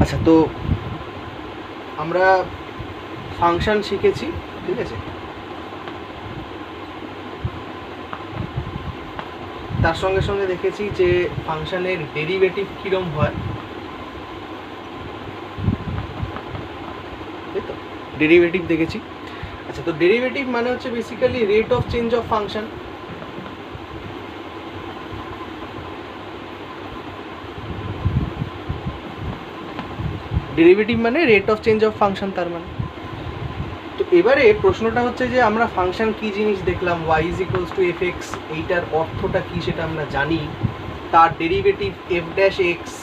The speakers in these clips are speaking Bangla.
আচ্ছা, তো আমরা ফাংশন শিখেছি, ঠিক আছে। তার সঙ্গে সঙ্গে দেখেছি যে ফাংশনের ডেরিভেটিভ কীরকম হয়, তাই তো, ডেরিভেটিভ দেখেছি। আচ্ছা, তো ডেরিভেটিভ মানে হচ্ছে basically rate of change of function. Derivative মানে rate of change of function, তার মানে। তো এবারে প্রশ্নটা হচ্ছে যে আমরা ফাংশন কি জিনিস দেখলাম, y is equals two F x, এইটার অর্থটা কি সেটা আমরা জানি। তার ডেরিভেটিভ এফ ড্যাশ এক্স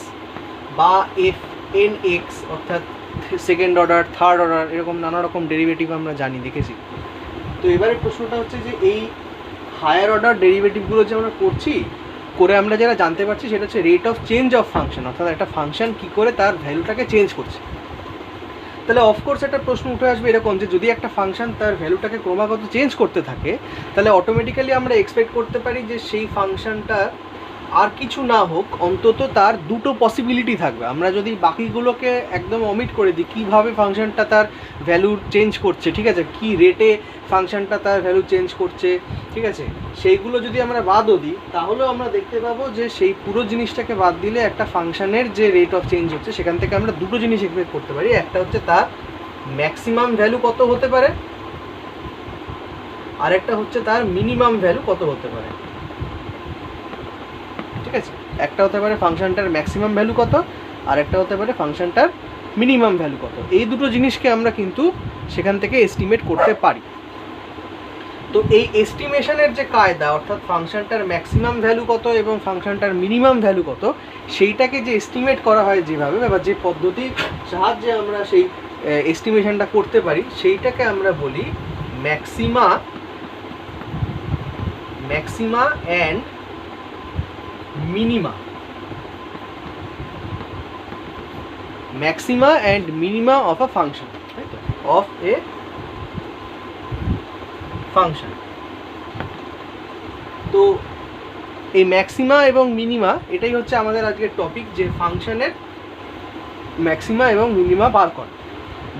বা এফ এন এক্স, অর্থাৎ সেকেন্ড অর্ডার, থার্ড অর্ডার, এরকম নানা রকম ডেরিভেটিভ আমরা জানি, দেখেছি। তো এবারে প্রশ্নটা হচ্ছে যে এই হায়ার অর্ডার ডেরিভেটিভগুলো যে আমরা করছি, করে আমরা যারা জানতে পারছি সেটা হচ্ছে rate of change of function, অর্থাৎ একটা ফাংশন কী করে তার ভ্যালুটাকে চেঞ্জ করছে। তাহলে অফকোর্স একটা প্রশ্ন উঠে আসবে এরকম যে যদি একটা ফাংশন তার ভ্যালুটাকে ক্রমাগত চেঞ্জ করতে থাকে, তাহলে অটোমেটিক্যালি আমরা এক্সপেক্ট করতে পারি যে সেই ফাংশনটা আর কিছু না হোক, অন্তত তার দুটো পসিবিলিটি থাকবে। আমরা যদি বাকিগুলোকে একদম অমিট করে দিই, কীভাবে ফাংশনটা তার ভ্যালু চেঞ্জ করছে, ঠিক আছে, কী রেটে ফাংশনটা তার ভ্যালু চেঞ্জ করছে, ঠিক আছে, সেইগুলো যদি আমরা বাদও দিই, তাহলেও আমরা দেখতে পাবো যে সেই পুরো জিনিসটাকে বাদ দিলে একটা ফাংশনের যে রেট অফ চেঞ্জ হচ্ছে সেখান থেকে আমরা দুটো জিনিস এক্সপেক্ট করতে পারি। একটা হচ্ছে তার ম্যাক্সিমাম ভ্যালু কত হতে পারে, আর একটা হচ্ছে তার মিনিমাম ভ্যালু কত হতে পারে, ঠিক আছে। একটা হতে পারে ফাংশনটার ম্যাক্সিমাম ভ্যালু কত, আর একটা হতে পারে ফাংশনটার মিনিমাম ভ্যালু কত। এই দুটো জিনিসকে আমরা কিন্তু সেখান থেকে এস্টিমেট করতে পারি। তো এই এস্টিমেশনের যে কায়দা, অর্থাৎ ফাংশনটার ম্যাক্সিমাম ভ্যালু কত এবং ফাংশনটার মিনিমাম ভ্যালু কত, সেইটাকে যে এস্টিমেট করা হয় যেভাবে বা যে পদ্ধতির সাহায্যে আমরা সেই এস্টিমেশনটা করতে পারি, সেইটাকে আমরা বলি maxima and minima. Maxima and minima of a function, তাই তো, অফ এ ফাংশন। তো এই ম্যাক্সিমা এবং মিনিমা, এটাই হচ্ছে আমাদের আজকের টপিক, যে ফাংশনের ম্যাক্সিমা এবং মিনিমা বার করা।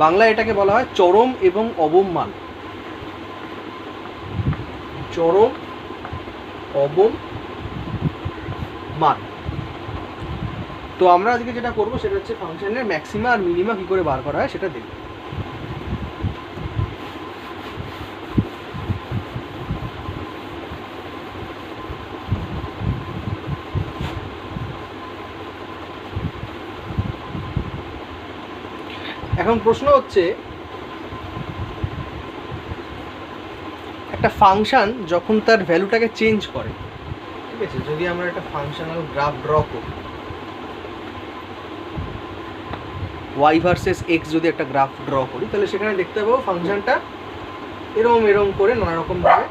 বাংলায় এটাকে বলা হয় চরম এবং অবম মান। চরম অবম মান। তো আমরা আজকে যেটা করবো সেটা হচ্ছে ফাংশনের ম্যাক্সিমা আর মিনিমা কী করে বার করা হয় সেটা দেখব। এখন প্রশ্ন হচ্ছে, একটা ফাংশন যখন তার ভ্যালুটাকে চেঞ্জ করে, ঠিক আছে, যদি আমরা একটা ফাংশনাল গ্রাফ ড্র করি, ওয়াই ভার্সেস এক্স যদি একটা গ্রাফ ড্র করি, তাহলে সেখানে দেখতে পাবো ফাংশনটা এরম করে নানা রকমভাবে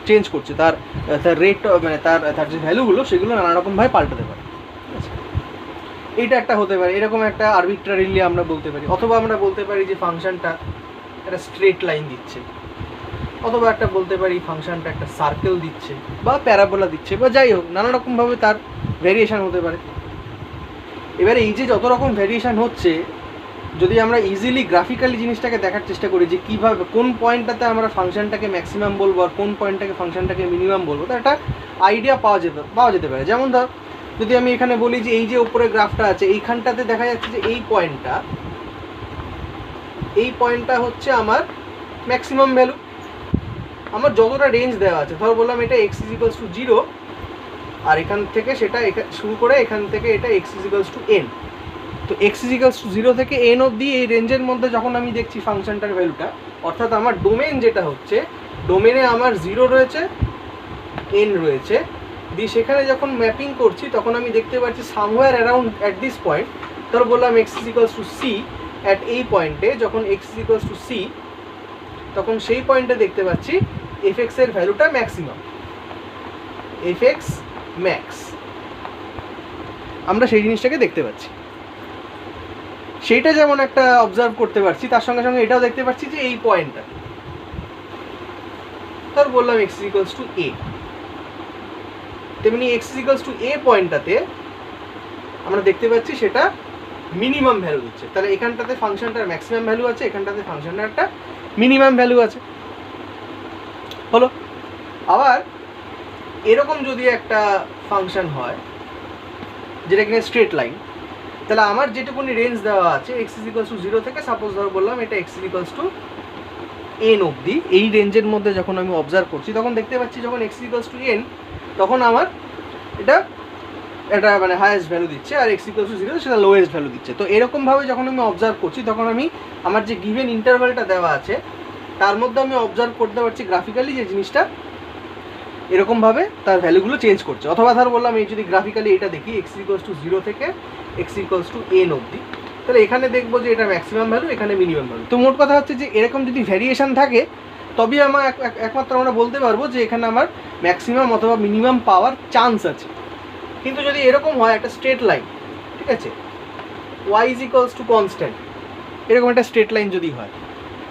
চেঞ্জ করছে, তার রেট, মানে তার যে ভ্যালুগুলো সেগুলো নানা রকমভাবে পাল্টাতে পারে, ঠিক আছে। এইটা একটা হতে পারে, এরকম একটা আরবিট্রারিলি আমরা বলতে পারি। অথবা আমরা বলতে পারি যে ফাংশনটা একটা স্ট্রেট লাইন দিচ্ছে, অথবা একটা বলতে পারি ফাংশনটা একটা সার্কেল দিচ্ছে বা প্যারাবোলা দিচ্ছে, বা যাই হোক নানা রকমভাবে তার ভ্যারিয়েশান হতে পারে। এবারে এই যে যত রকম ভ্যারিয়েশান হচ্ছে, যদি আমরা ইজিলি গ্রাফিক্যালি জিনিসটাকে দেখার চেষ্টা করি যে কীভাবে কোন পয়েন্টটাতে আমরা ফাংশনটাকে ম্যাক্সিমাম বলবো আর কোন পয়েন্টটাকে ফাংশনটাকে মিনিমাম বলবো, তো একটা আইডিয়া পাওয়া যেতে পারে। যেমন ধর, যদি আমি এখানে বলি যে এই যে উপরে গ্রাফটা আছে, এইখানটাতে দেখা যাচ্ছে যে এই পয়েন্টটা হচ্ছে আমার ম্যাক্সিমাম ভ্যালু। আমার যতটা রেঞ্জ দেওয়া আছে, ধর বললাম এটা এক্স ইজ ইকুয়ালস টু 0, আর এখান থেকে সেটা শুরু করে এখান থেকে এটা x is equals two n। তো এক্স ইজ ইকুয়ালস টু 0 থেকে n অবধি এই রেঞ্জের মধ্যে যখন আমি দেখছি ফাংশনটার ভ্যালুটা, অর্থাৎ আমার ডোমেন যেটা হচ্ছে, ডোমেনে আমার 0 রয়েছে, n রয়েছে, দিয়ে সেখানে যখন ম্যাপিং করছি তখন আমি দেখতে পাচ্ছি somewhere around at this point, ধর বললাম x is equals two c, at এই পয়েন্টে যখন x is equals two c, তখন সেই পয়েন্টে দেখতে পাচ্ছি এফ এক্স এর ভ্যালুটা ম্যাক্সিমাম, এফ এক্স ম্যাক্স, আমরা সেই জিনিসটাকে দেখতে পাচ্ছি। সেইটা যেমন একটা অবজার্ভ করতে পারছি, তার সঙ্গে সঙ্গে এটাও দেখতে পাচ্ছি যে এই পয়েন্টটা, ধর বললাম এক্স ইজ ইকুয়ালস টু এ, তেমনি এক্স ইজ ইকুয়ালস টু এ পয়েন্টটাতে আমরা দেখতে পাচ্ছি সেটা মিনিমাম ভ্যালু দিচ্ছে। তাহলে এখানটাতে ফাংশনটার ম্যাক্সিমাম ভ্যালু আছে, এখানটাতে ফাংশনটার একটা মিনিমাম ভ্যালু আছে, হলো। আবার এরকম যদি একটা ফাংশন হয় যেটা কিনা স্ট্রেট লাইন, তাহলে আমার যেটুকুনি রেঞ্জ দেওয়া আছে x ইজ ইকুয়ালস টু 0 থেকে, সাপোজ ধর বললাম এটা x is equals two n অবধি, এই রেঞ্জের মধ্যে যখন আমি অবজার্ভ করছি তখন দেখতে পাচ্ছি যখন x is equals two n তখন আমার এটা মানে হায়েস্ট ভ্যালু দিচ্ছে, আর x ইকুয়ালস টু 0 সেটা লোয়েস্ট ভ্যালু দিচ্ছে। তো এরকমভাবে যখন আমি অবজার্ভ করছি তখন আমি আমার যে গিভেন ইন্টারভ্যালটা দেওয়া আছে তার মধ্যে আমি অবজার্ভ করতে পারছি গ্রাফিক্যালি যে জিনিসটা এরকমভাবে তার ভ্যালুগুলো চেঞ্জ করছে। অথবা ধর বললাম এই যদি গ্রাফিক্যালি এটা দেখি x ইকুয়ালস টু 0 থেকে x ইকুয়ালস টু n অবধি, তাহলে এখানে দেখবো যে এটা ম্যাক্সিমাম ভ্যালু, এখানে মিনিমাম ভ্যালু। তো মোট কথা হচ্ছে যে এরকম যদি ভ্যারিয়েশন থাকে তবেই আমার একমাত্র আমরা বলতে পারবো যে এখানে আমার ম্যাক্সিমাম অথবা মিনিমাম পাওয়ার চান্স আছে। কিন্তু যদি এরকম হয় একটা স্ট্রেট লাইন, ঠিক আছে, y is equals to constant, এরকম একটা স্ট্রেট লাইন যদি হয়,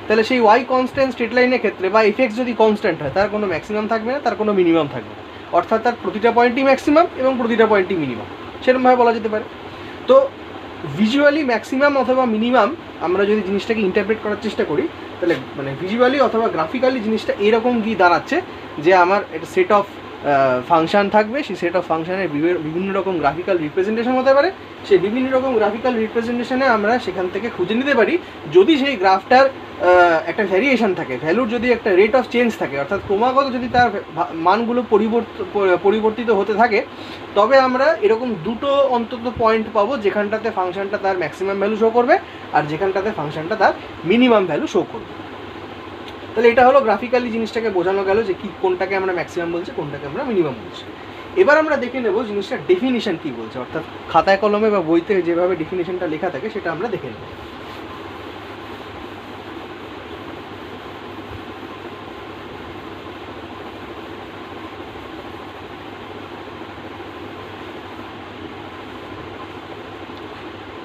তাহলে সেই y কনস্ট্যান্ট স্ট্রেট লাইনের ক্ষেত্রে বা f(x) যদি কনস্ট্যান্ট হয় তার কোনো ম্যাক্সিমাম থাকবে না, তার কোনো মিনিমাম থাকবে না, অর্থাৎ তার প্রতিটা পয়েন্টই ম্যাক্সিমাম এবং প্রতিটা পয়েন্টই মিনিমাম, সেরকমভাবে বলা যেতে পারে। তো ভিজুয়ালি ম্যাক্সিমাম অথবা মিনিমাম আমরা যদি জিনিসটাকে ইন্টারপ্রেট করার চেষ্টা করি তাহলে মানে ভিজুয়ালি অথবা গ্রাফিক্যালি জিনিসটা এরকম গিয়ে দাঁড়াচ্ছে যে আমার একটা সেট অফ ফাংশান থাকবে, সেই সেট অফ ফাংশানের বিভিন্ন রকম গ্রাফিক্যাল রিপ্রেজেন্টেশন হতে পারে, সেই বিভিন্ন রকম গ্রাফিক্যাল রিপ্রেজেন্টেশনে আমরা সেখান থেকে খুঁজে নিতে পারি যদি সেই গ্রাফটার একটা ভ্যারিয়েশন থাকে, ভ্যালুর যদি একটা রেট অফ চেঞ্জ থাকে, অর্থাৎ ক্রমাগত যদি তার মানগুলো পরিবর্তিত হতে থাকে, তবে আমরা এরকম দুটো অন্তত পয়েন্ট পাবো যেখানটাতে ফাংশনটা তার ম্যাক্সিমাম ভ্যালু শো করবে আর যেখানটাতে ফাংশনটা তার মিনিমাম ভ্যালু শো করবে। তাহলে এটা হলো গ্রাফিক্যালি জিনিসটাকে বোঝানো গেল যে কি কোনটাকে আমরা ম্যাক্সিমাম বলছি, কোনটাকে আমরা মিনিমাম বলছি। এবার আমরা দেখে নেব জিনিসটার ডেফিনিশন কি বলছে, অর্থাৎ খাতায় কলমে বা বইতে যেভাবে ডেফিনিশনটা লেখা থাকে সেটা আমরা দেখে নেব।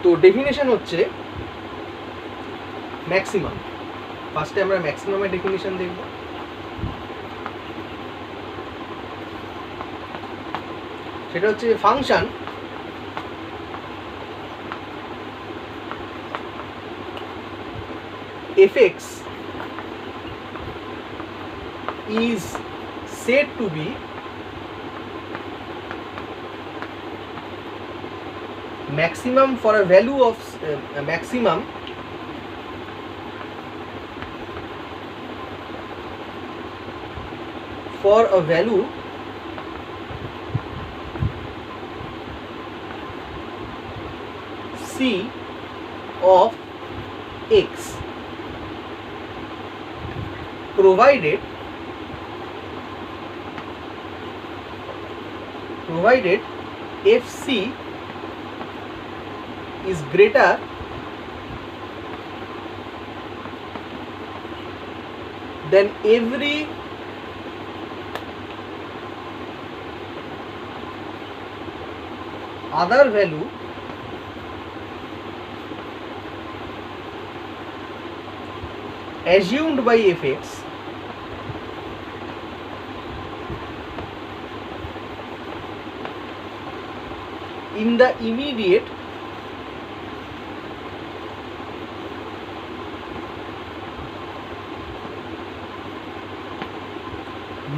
তো ডেফিনিশন হচ্ছে ম্যাক্সিমাম। ফার্স্টে আমরা ম্যাক্সিমামের ডেফিনিশন দেখব। সেটা হচ্ছে function f(x) is said to be maximum for a value of maximum for a value c of x provided fc is greater than every other value assumed by f(x) in the immediate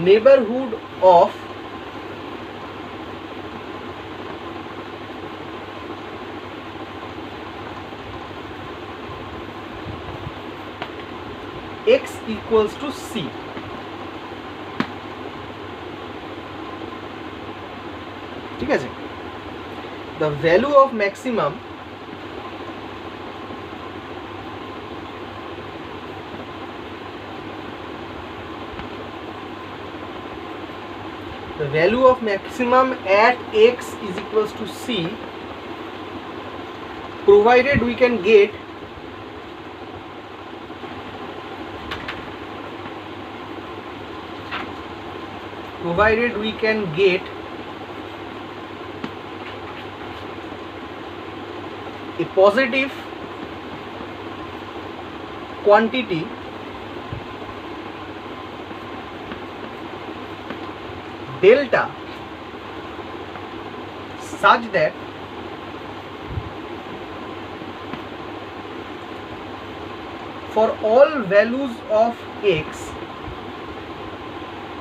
neighborhood of x equals to c. ঠিক আছে, the value of maximum at x is equals to c, provided we can get a positive quantity delta such that for all values of x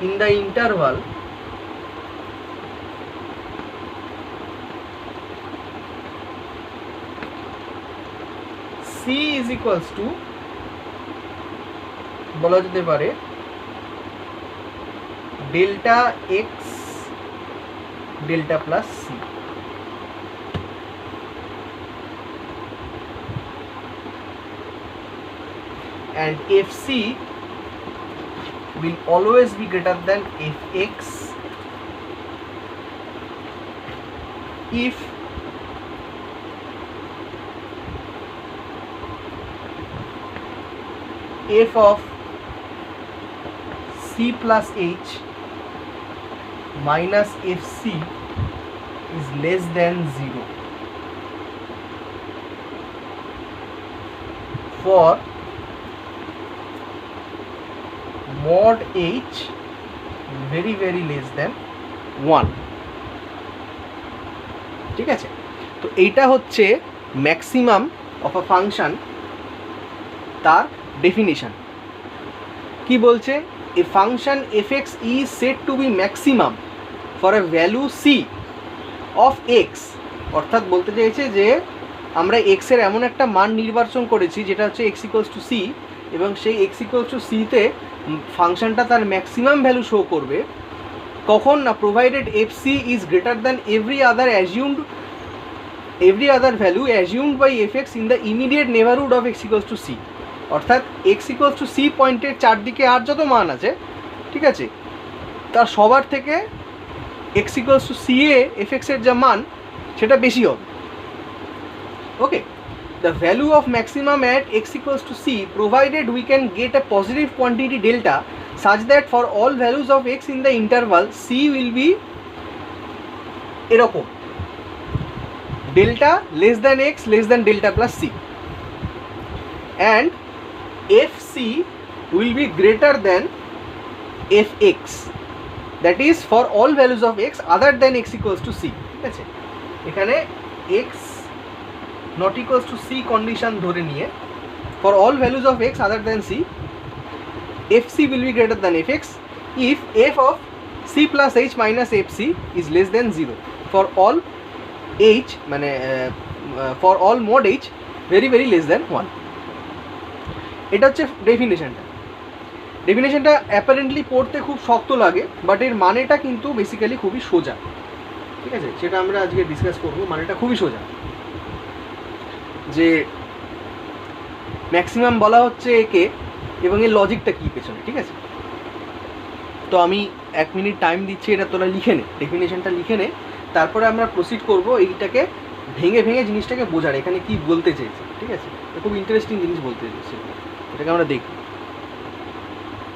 in the interval c is equals to বলা যেতে পারে delta x delta plus c. And fc will always be greater than fx if f of c plus h minus fc is less than 0 for mod h very very less than 1। ঠিক আছে, তো এইটা হচ্ছে ম্যাক্সিমাম অফ আ ফাংশন, তার ডেফিনিশন। কি বলছে? এ function fx is said to be maximum for a value c of x, অর্থাৎ বলতে চাইছে যে আমরা x এর এমন একটা মান নির্বাচন করেছি যেটা হচ্ছে x equals to c, এবং সেই x equals to c তে ফাংশনটা তার ম্যাক্সিমাম ভ্যালু শো করবে কখন না, provided fc is greater than every other value assumed by fx in the immediate neighbourhood of x equals to c। অর্থাৎ x equals to c পয়েন্টের চারদিকে আর যত মান আছে, ঠিক আছে, তার সবার থেকে x equals to c A fx এর যা মান সেটা বেশি হবে। ওকে, the value of maximum at x equals to c provided we can get a positive quantity delta such that for all values of x in the interval c will be এরকম delta less than x less than delta plus c, and fc will be greater than fx, that is for all values of x other than x equals to c। ঠিক আছে, এখানে x not equals to c condition ধরে নিয়ে for all values of x other than c fc will be greater than fx if f of c plus h minus fc is less than 0 for all h মানে for all mod h very very less than 1। এটা হচ্ছে ডেফিনেশনটা অ্যাপারেন্টলি পড়তে খুব শক্ত লাগে, বাট এর মানেটা কিন্তু বেসিক্যালি খুবই সোজা। ঠিক আছে, সেটা আমরা আজকে ডিসকাস করবো। মানেটা খুবই সোজা, যে ম্যাক্সিমাম বলা হচ্ছে একে এবং এর লজিকটা কী পেছনে। ঠিক আছে, তো আমি 1 মিনিট টাইম দিচ্ছি, এটা তোরা লিখে নে, ডেফিনেশনটা লিখে নে, তারপরে আমরা প্রসিড করব এইটাকে ভেঙে ভেঙে জিনিসটাকে বোঝার, এখানে কি বলতে চেয়েছে। ঠিক আছে, খুব ইন্টারেস্টিং জিনিস বলতে চেয়েছে, এটাকে আমরা দেখব।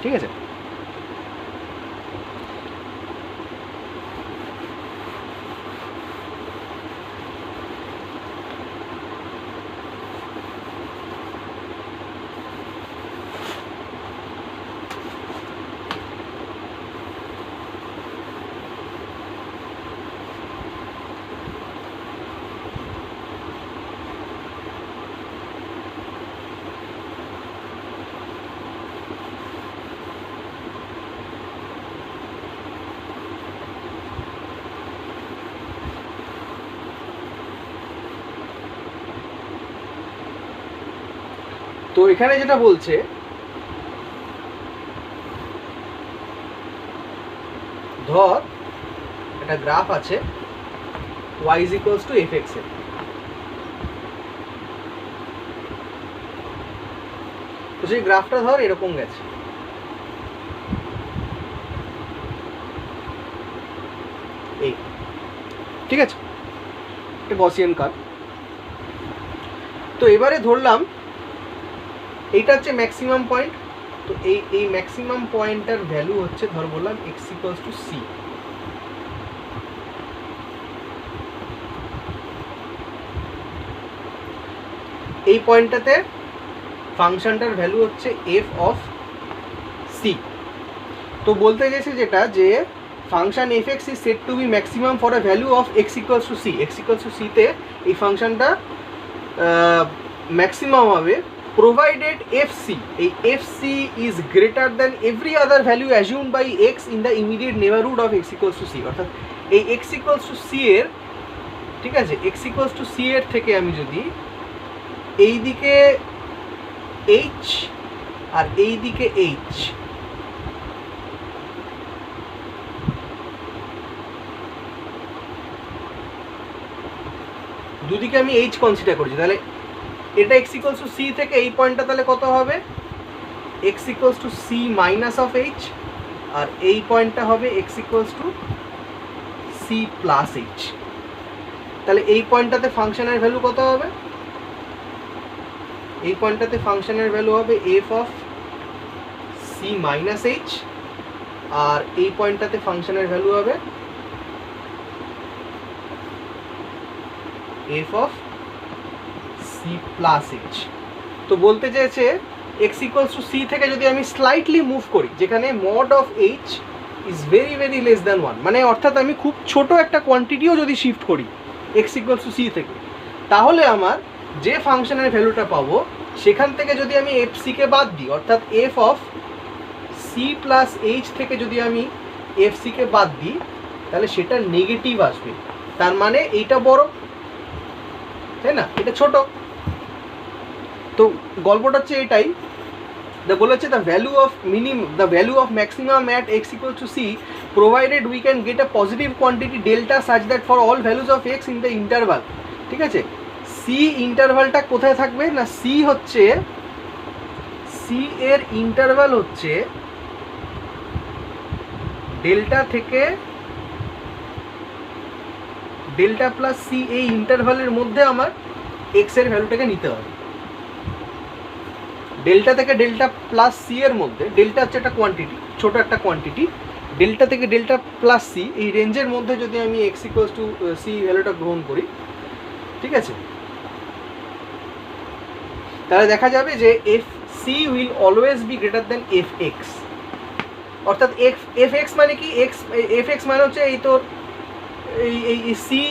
ঠিক আছে, তো এখানে যেটা বলছে, ধর একটা গ্রাফ আছে y is equals to fx এর, তো সেই গ্রাফটা ধর এরকম গেছে। এই ঠিক আছে, একটা গসিয়ান কার্ভ। তো এবারে ধরলাম এইটা হচ্ছে ম্যাক্সিমাম পয়েন্ট, তো এই ম্যাক্সিমাম পয়েন্টটার ভ্যালু হচ্ছে ধর বললাম x equals to c। এই পয়েন্টটাতে ফাংশনটার ভ্যালু হচ্ছে f of c। তো বলতে গেছে যেটা, যে function fx is said to be maximum for a value of x equals to c। x equals to c তে এই ফাংশনটা ম্যাক্সিমাম হবে provided fc, এই fc is greater than every other value assumed by x in the immediate neighborhood of x equals to c, অর্থাৎ এই x equals to c এর, ঠিক আছে, x equals to c এর থেকে আমি যদি এই দিকে h আর এই দিকে h, দুদিকে আমি h কনসিডার করছি, তাহলে এটা x equals to c থেকে এই পয়েন্টটা তাহলে কত হবে, x equals to c minus of h, আর এই পয়েন্টটা হবে x equals to c plus h। তাহলে এই পয়েন্টটাতে ফাংশনের ভ্যালু কত হবে, এই পয়েন্টটাতে ফাংশনের ভ্যালু হবে f of c minus h, আর এই পয়েন্টটাতে ফাংশনের ভ্যালু হবে f of c plus h। তো বলতে চেয়েছে x equals to c থেকে যদি আমি স্লাইটলি মুভ করি, যেখানে mod of h is very very less than 1, মানে অর্থাৎ আমি খুব ছোট একটা কোয়ান্টিটিও যদি শিফট করি x equals to c থেকে, তাহলে আমার যে ফাংশনের ভ্যালুটা পাবো সেখান থেকে যদি আমি fc কে বাদ দিই, অর্থাৎ f of c plus h থেকে যদি আমি fc কে বাদ দিই, তাহলে সেটা নেগেটিভ আসবে। তার মানে এইটা বড়, তাই না, এটা ছোট। তো গল্পটা হচ্ছে এটাই, বলেছে the value of maximum at x equals to c provided we can get a positive quantity delta such that for all values of x in the interval, ঠিক আছে। c ইন্টারভালটা কোথায় থাকবে না, c হচ্ছে, c এর ইন্টারভাল হচ্ছে ডেল্টা থেকে ডেল্টা প্লাস c, এই ইন্টারভালের মধ্যে আমার x এর ভ্যালুটাকে নিতে হবে। ডেল্টা থেকে ডেল্টা প্লাস সি এর মধ্যে, ডেল্টা হচ্ছে একটা কোয়ান্টিটি, ছোট একটা কোয়ান্টিটি, ডেল্টা থেকে ডেল্টা প্লাস সি এই রেঞ্জের মধ্যে যদি আমি x equals to c ভ্যালুটা গ্রহণ করি, ঠিক আছে, তাহলে দেখা যাবে যে f c will always be greater than f x. অর্থাৎ এফ এক্স মানে কি, এফ এক্স মানে হচ্ছে এই তোর এই সি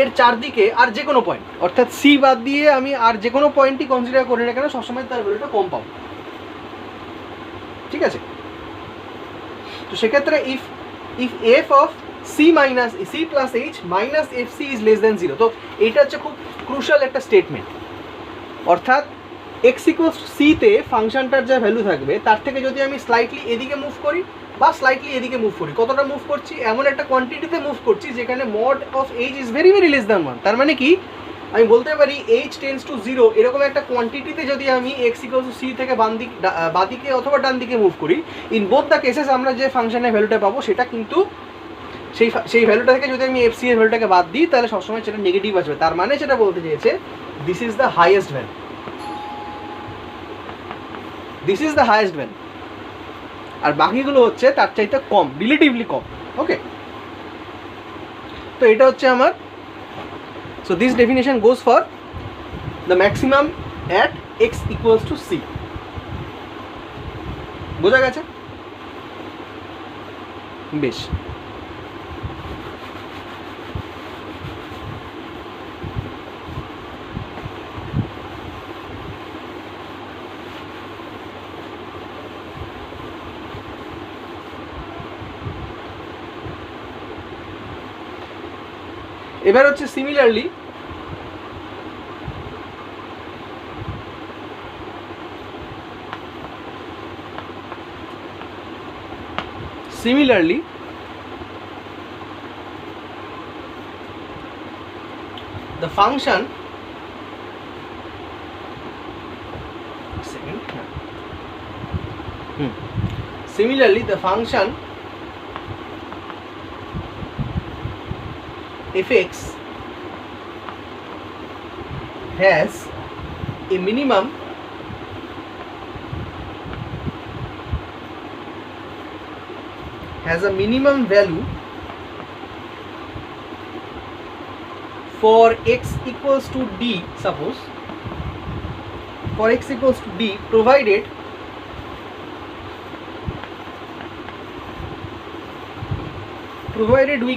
এর চারদিকে আর যে কোনো পয়েন্ট, অর্থাৎ সি বাদ দিয়ে আমি আর যে কোনো পয়েন্টই কনসিডার করি না কেন, সবসময় তার ভ্যালুটা কম পাবো, ঠিক আছে। তো সেক্ষেত্রে if f of c minus c plus h minus f c is less than 0, তো এইটা হচ্ছে খুব ক্রুশাল একটা স্টেটমেন্ট। অর্থাৎ এক্স ইকুয়ালস টু সিতে ফাংশনটার যা ভ্যালু থাকবে তার থেকে যদি আমি স্লাইটলি এদিকে মুভ করি বা স্লাইটলি এদিকে মুভ করি, কতটা মুভ করছি, এমন একটা কোয়ান্টিটিতে মুভ করছি যেখানে mod of H is very very less than 1। তার মানে কি, আমি বলতে পারি এইচ টেন্স টু 0 এরকম একটা কোয়ান্টিটিতে যদি আমি এক্স ইকুয়ালস টু সি থেকে বাঁদিকে অথবা ডান দিকে মুভ করি, ইন বোথ দ্য কেসেস আমরা যে ফাংশনের ভ্যালুটা পাবো সেটা কিন্তু সেই ভ্যালুটা থেকে যদি আমি এফ সি এর ভ্যালুটাকে বাদ দিই তাহলে সবসময় সেটা নেগেটিভ আসবে। তার মানে সেটা বলতে চেয়েছে this is the highest value, this is the highest value, আর বাকিগুলো হচ্ছে তার চাইতে কম, রিলেটিভলি কম। ওকে, তো এটা হচ্ছে আমার, so this definition goes for the maximum at x equals to c. বোঝা গেছে? বেশ, এবার হচ্ছে similarly the function similarly the function fx has a minimum value for x equals to d, suppose for x equals to d, provided we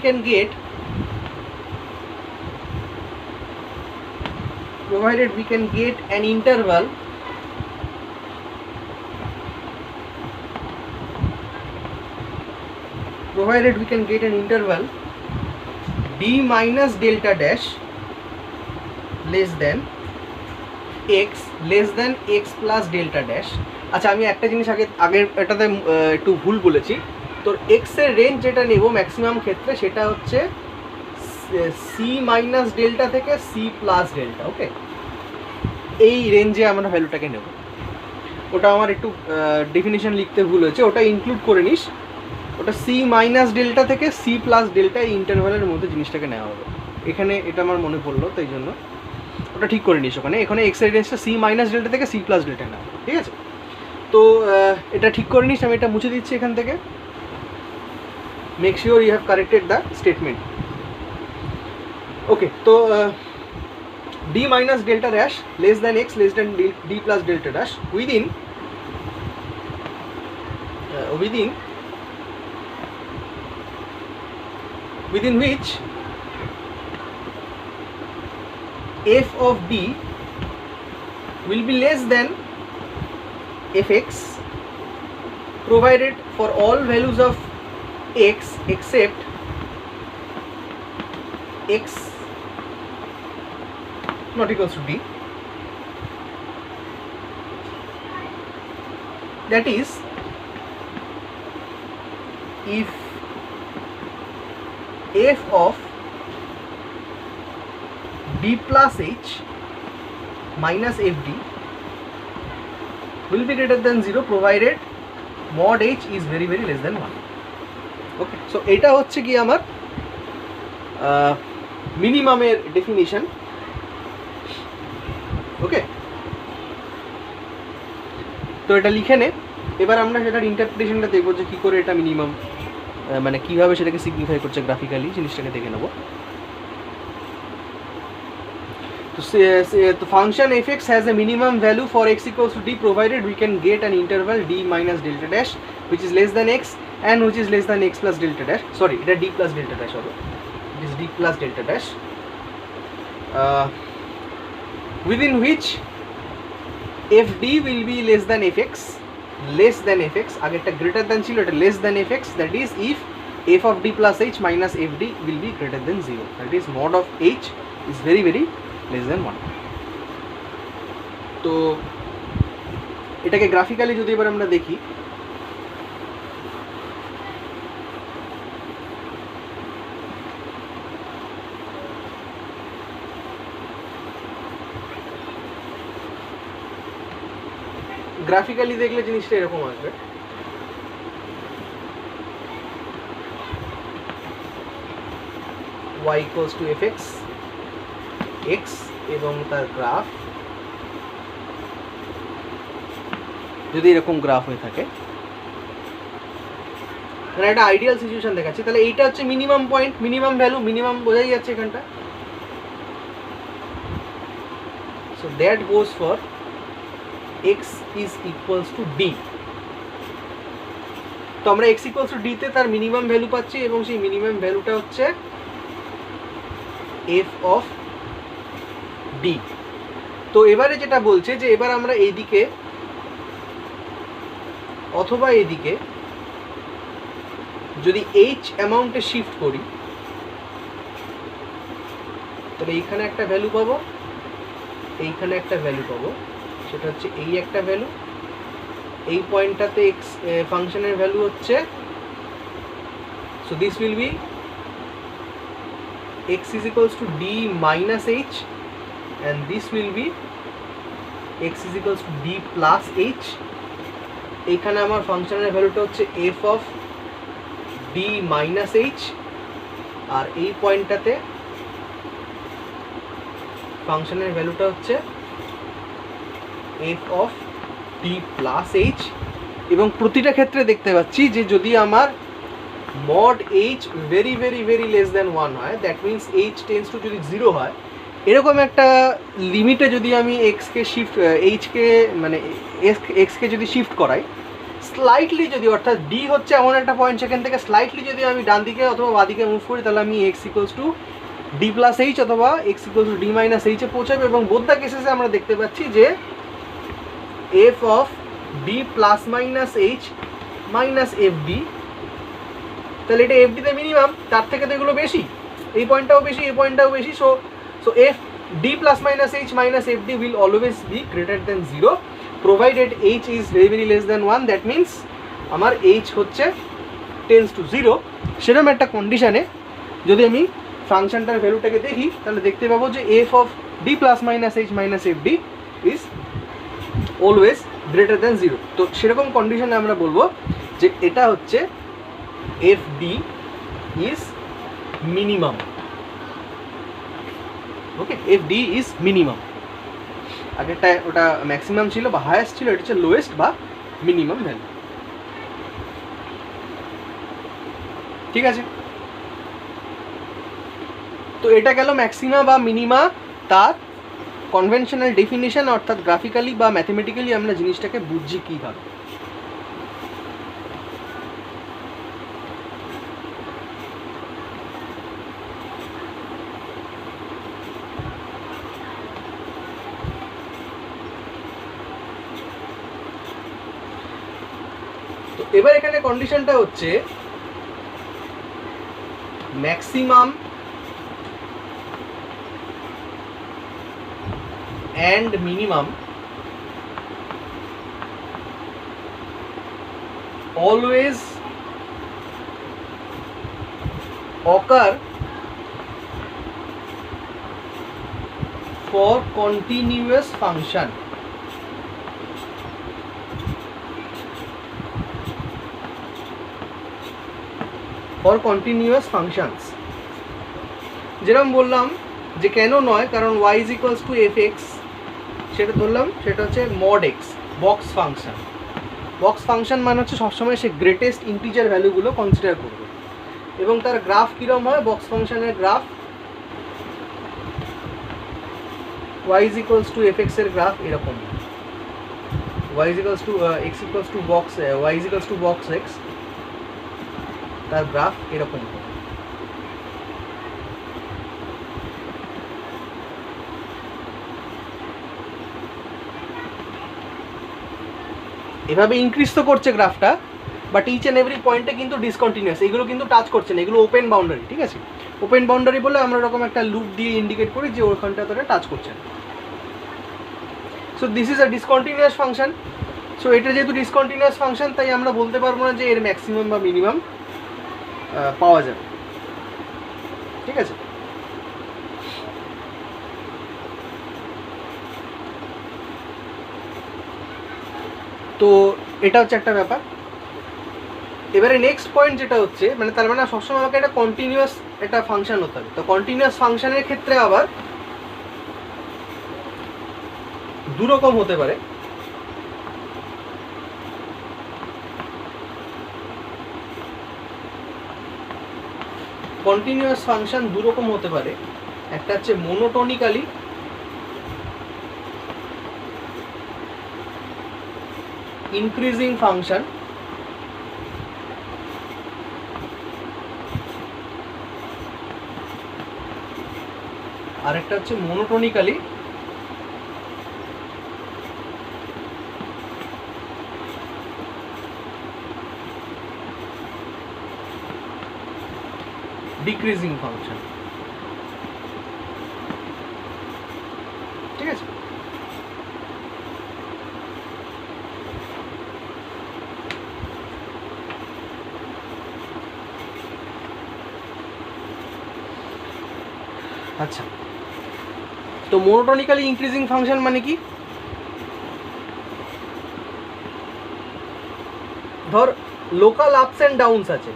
can get an interval provided we can get an interval d minus delta dash less than x plus delta dash. আচ্ছা আমি একটা জিনিস আগের এটাতে একটু ভুল বলেছি, তো এক্স এর রেঞ্জ যেটা নেব ম্যাক্সিমাম ক্ষেত্রে সেটা হচ্ছে সি মাইনাস ডেল্টা থেকে সি প্লাস ডেল্টা। ওকে, এই রেঞ্জে আমরা ভ্যালুটাকে নেব। ওটা আমার একটু ডেফিনিশন লিখতে ভুল হয়েছে, ওটা ইনক্লুড করে নিস। ওটা সি মাইনাস ডেল্টা থেকে সি প্লাস ডেল্টা এই ইন্টারভ্যালের মধ্যে জিনিসটাকে নেওয়া হবে। এখানে এটা আমার মনে পড়লো, তাই জন্য ওটা ঠিক করে নিস। এখানে এক্স এর রেঞ্জটা সি মাইনাস ডেল্টা থেকে সি প্লাস ডেল্টা নেওয়া, ঠিক আছে? তো এটা ঠিক করে নিস, আমি এটা মুছে দিচ্ছি এখান থেকে। Make sure you have corrected the statement. Okay, তো d minus delta dash less than x less than d plus delta dash within which f of d will be less than fx provided for all values of x except x not equals to d, that is if f of d plus h minus fd will be greater than 0 provided mod h is very very less than 1. Okay, so এটা হচ্ছে কি আমার মিনিমামের ডেফিনিশন। ওকে, তো এটা লিখে নে। এবার আমরা সেটার ইন্টারপ্রিটেশনটা দেখবো যে কী করে এটা মিনিমাম, মানে কীভাবে সেটাকে সিগনিফাই করছে গ্রাফিক্যালি, জিনিসটাকে দেখে নেবো। তো function fx has a minimum value for x equals to d provided we can get an interval d minus delta dash which is less than x and which is less than x plus delta dash, sorry এটা d plus delta dash হবে, it is d plus delta dash, within which fd will be less than fx, আগেরটা greater than ছিল, এটা less than fx, that is if f of d plus h minus fd will be greater than 0, that is mod of h is very very less than 1. তো এটাকে গ্রাফিক্যালি যদি এবার আমরা দেখি, গ্রাফিক্যালি দেখলে জিনিসটা এরকম আসবে। y equals to fx, x এবং তার গ্রাফ যদি এরকম গ্রাফ হয়ে থাকে, মানে একটা আইডিয়াল সিচুয়েশন দেখাচ্ছি, তাহলে এইটা হচ্ছে minimum point, minimum value, minimum বোঝাই যাচ্ছে এখানটা। So that goes for x is equals to d। তো আমরা x equals to d তে তার মিনিমাম ভ্যালু পাচ্ছি এবং সেই মিনিমাম ভ্যালুটা হচ্ছে f of d। তো এবারে যেটা বলছে যে এবার আমরা এইদিকে অথবা এইদিকে যদি h অ্যামাউন্টে শিফট করি, তাহলে এইখানে একটা ভ্যালু পাবো, এইখানে একটা ভ্যালু পাবো, সেটা হচ্ছে এই একটা ভ্যালু, এই পয়েন্টটাতে এক্স ফাংশনের ভ্যালু হচ্ছে, so this will be X is equals to D minus H and this will be X is equals to D plus H. এইখানে আমার ফাংশনের ভ্যালুটা হচ্ছে F of D minus H, আর এই পয়েন্টটাতে ফাংশনের ভ্যালুটা হচ্ছে f of d plus h। এবং প্রতিটা ক্ষেত্রে দেখতে পাচ্ছি যে যদি আমার mod h very very very less than 1 হয়, that means h tends to যদি 0 হয়, এরকম একটা লিমিটে যদি আমি x কে শিফট h কে মানে x কে যদি শিফট করাই স্লাইটলি, যদি অর্থাৎ d হচ্ছে এমন একটা পয়েন্ট সেখান থেকে স্লাইটলি যদি আমি ডান দিকে অথবা বাঁ দিকে মুভ করি, তাহলে আমি x equals to d plus H অথবা x equals to d minus এইচে পৌঁছাবে। এবং বোথ দ্য কেসেসে আমরা দেখতে পাচ্ছি যে f of d plus minus h minus fd তাহলে এটা এফডিতে মিনিমাম, তার থেকে তো এগুলো বেশি, এই পয়েন্টটাও বেশি, এই পয়েন্টটাও বেশি। So F D plus minus H minus F D will always be greater then 0 provided H is very very less than 1। That means আমার এইচ হচ্ছে টেন্স টু 0। সেরকম একটা কন্ডিশানে যদি আমি ফাংশনটার ভ্যালুটাকে দেখি তাহলে দেখতে পাবো যে F of D plus minus H minus F D is always greater than 0। তো সেরকম কন্ডিশনে আমরা বলবো যে এটা হচ্ছে F D is minimum. Okay, F D is minimum. আগেরটা ওটা ম্যাক্সিমাম ছিল বা হায়েস্ট ছিল, এটা হচ্ছে লোয়েস্ট বা মিনিমাম ভ্যালু। ঠিক আছে, তো এটা গেল ম্যাক্সিমা বা মিনিমা তার কনভেনশনাল ডেফিনিশন, অর্থাৎ গ্রাফিক্যালি বা ম্যাথমেটিক্যালি আমরা জিনিসটাকে বুঝছি কীভাবে। তো এবার এখানে কন্ডিশনটা হচ্ছে maximum and minimum always occur for continuous function। for continuous functions যেরকম বললাম যে কেন নয়, কারণ y is equals to fx, সেটা ধরলাম সেটা হচ্ছে mod x box function. Box function মানে হচ্ছে সবসময় সে গ্রেটেস্ট ইন্টিজার ভ্যালুগুলো কনসিডার করবে, এবং তার গ্রাফ কীরকম হয়, বক্স ফাংশনের graph y is equals to fx এর গ্রাফ এরকম, y is equals to x equals to box y is equals to box x, তার গ্রাফ এরকম হবে। এভাবে ইনক্রিজ তো করছে গ্রাফটা, বাট ইচ অ্যান্ড এভরি পয়েন্টে কিন্তু ডিসকন্টিনিউয়াস, এগুলো কিন্তু টাচ করছে না, এগুলো ওপেন বাউন্ডারি। ঠিক আছে, ওপেন বাউন্ডারি বলে আমরা এরকম একটা লুপ দিয়ে ইন্ডিকেট করি যে ওখানটা তোরা টাচ করছে না। So this is a discontinuous function. So এটা যেহেতু ডিসকন্টিনিউয়াস ফাংশন, তাই আমরা বলতে পারবো না যে এর ম্যাক্সিমাম বা মিনিমাম পাওয়া যাবে। ঠিক আছে, তো এটা হচ্ছে একটা ব্যাপার। এবারে নেক্সট পয়েন্ট যেটা হচ্ছে, মানে তার মানে সবসময় আমাকে একটা কন্টিনিউয়াস একটা ফাংশন হতে হবে। তো কন্টিনিউয়াস ফাংশনের ক্ষেত্রে আবার দুরকম হতে পারে। কন্টিনিউয়াস ফাংশন দুরকম হতে পারে, একটা হচ্ছে মোনোটোনিক্যালি ইনক্রিজিং ফাংশন, আরেকটা হচ্ছে মোনোটোনিক্যালি ডিক্রিজিং ফাংশন। ঠিক আছে, আচ্ছা, তো মোনোটোনিক্যালি ইনক্রিজিং ফাংশন মানে কি, ধর লোকাল আপস অ্যান্ড ডাউনস আছে,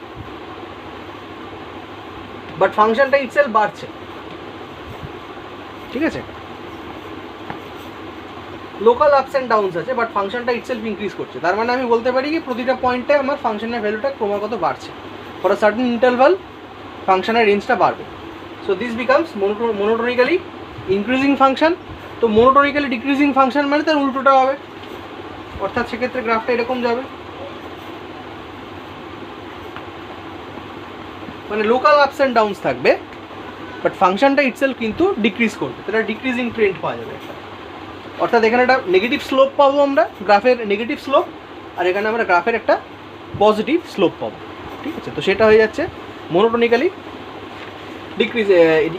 বাট ফাংশনটা ইটসেলফ বাড়ছে। ঠিক আছে, লোকাল আপস অ্যান্ড ডাউনস আছে, বাট ফাংশনটা ইটসেলফ ইনক্রিজ করছে। তার মানে আমি বলতে পারি কি প্রতিটা পয়েন্টে আমার ফাংশনের ভ্যালুটা ক্রমাগত বাড়ছে, ফর আ সার্টেন ইন্টারভাল ফাংশনের রেঞ্জটা বাড়বে। So this becomes monotonically increasing function. তো মোনোটোনিক্যালি ডিক্রিজিং ফাংশন মানে তার উল্টোটা হবে, অর্থাৎ সেক্ষেত্রে গ্রাফটা এরকম যাবে, মানে লোকাল আপস অ্যান্ড ডাউনস থাকবে, বাট ফাংশনটা ইটসেলফ কিন্তু ডিক্রিজ করবে, তাহলে ডিক্রিজিং ট্রেন্ড পাওয়া যাবে একটা। অর্থাৎ এখানে একটা নেগেটিভ স্লোপ পাবো আমরা, গ্রাফের নেগেটিভ স্লোপ, আর এখানে আমরা গ্রাফের একটা পজিটিভ স্লোপ পাবো। ঠিক আছে, তো সেটা হয়ে যাচ্ছে মোনোটোনিক্যালি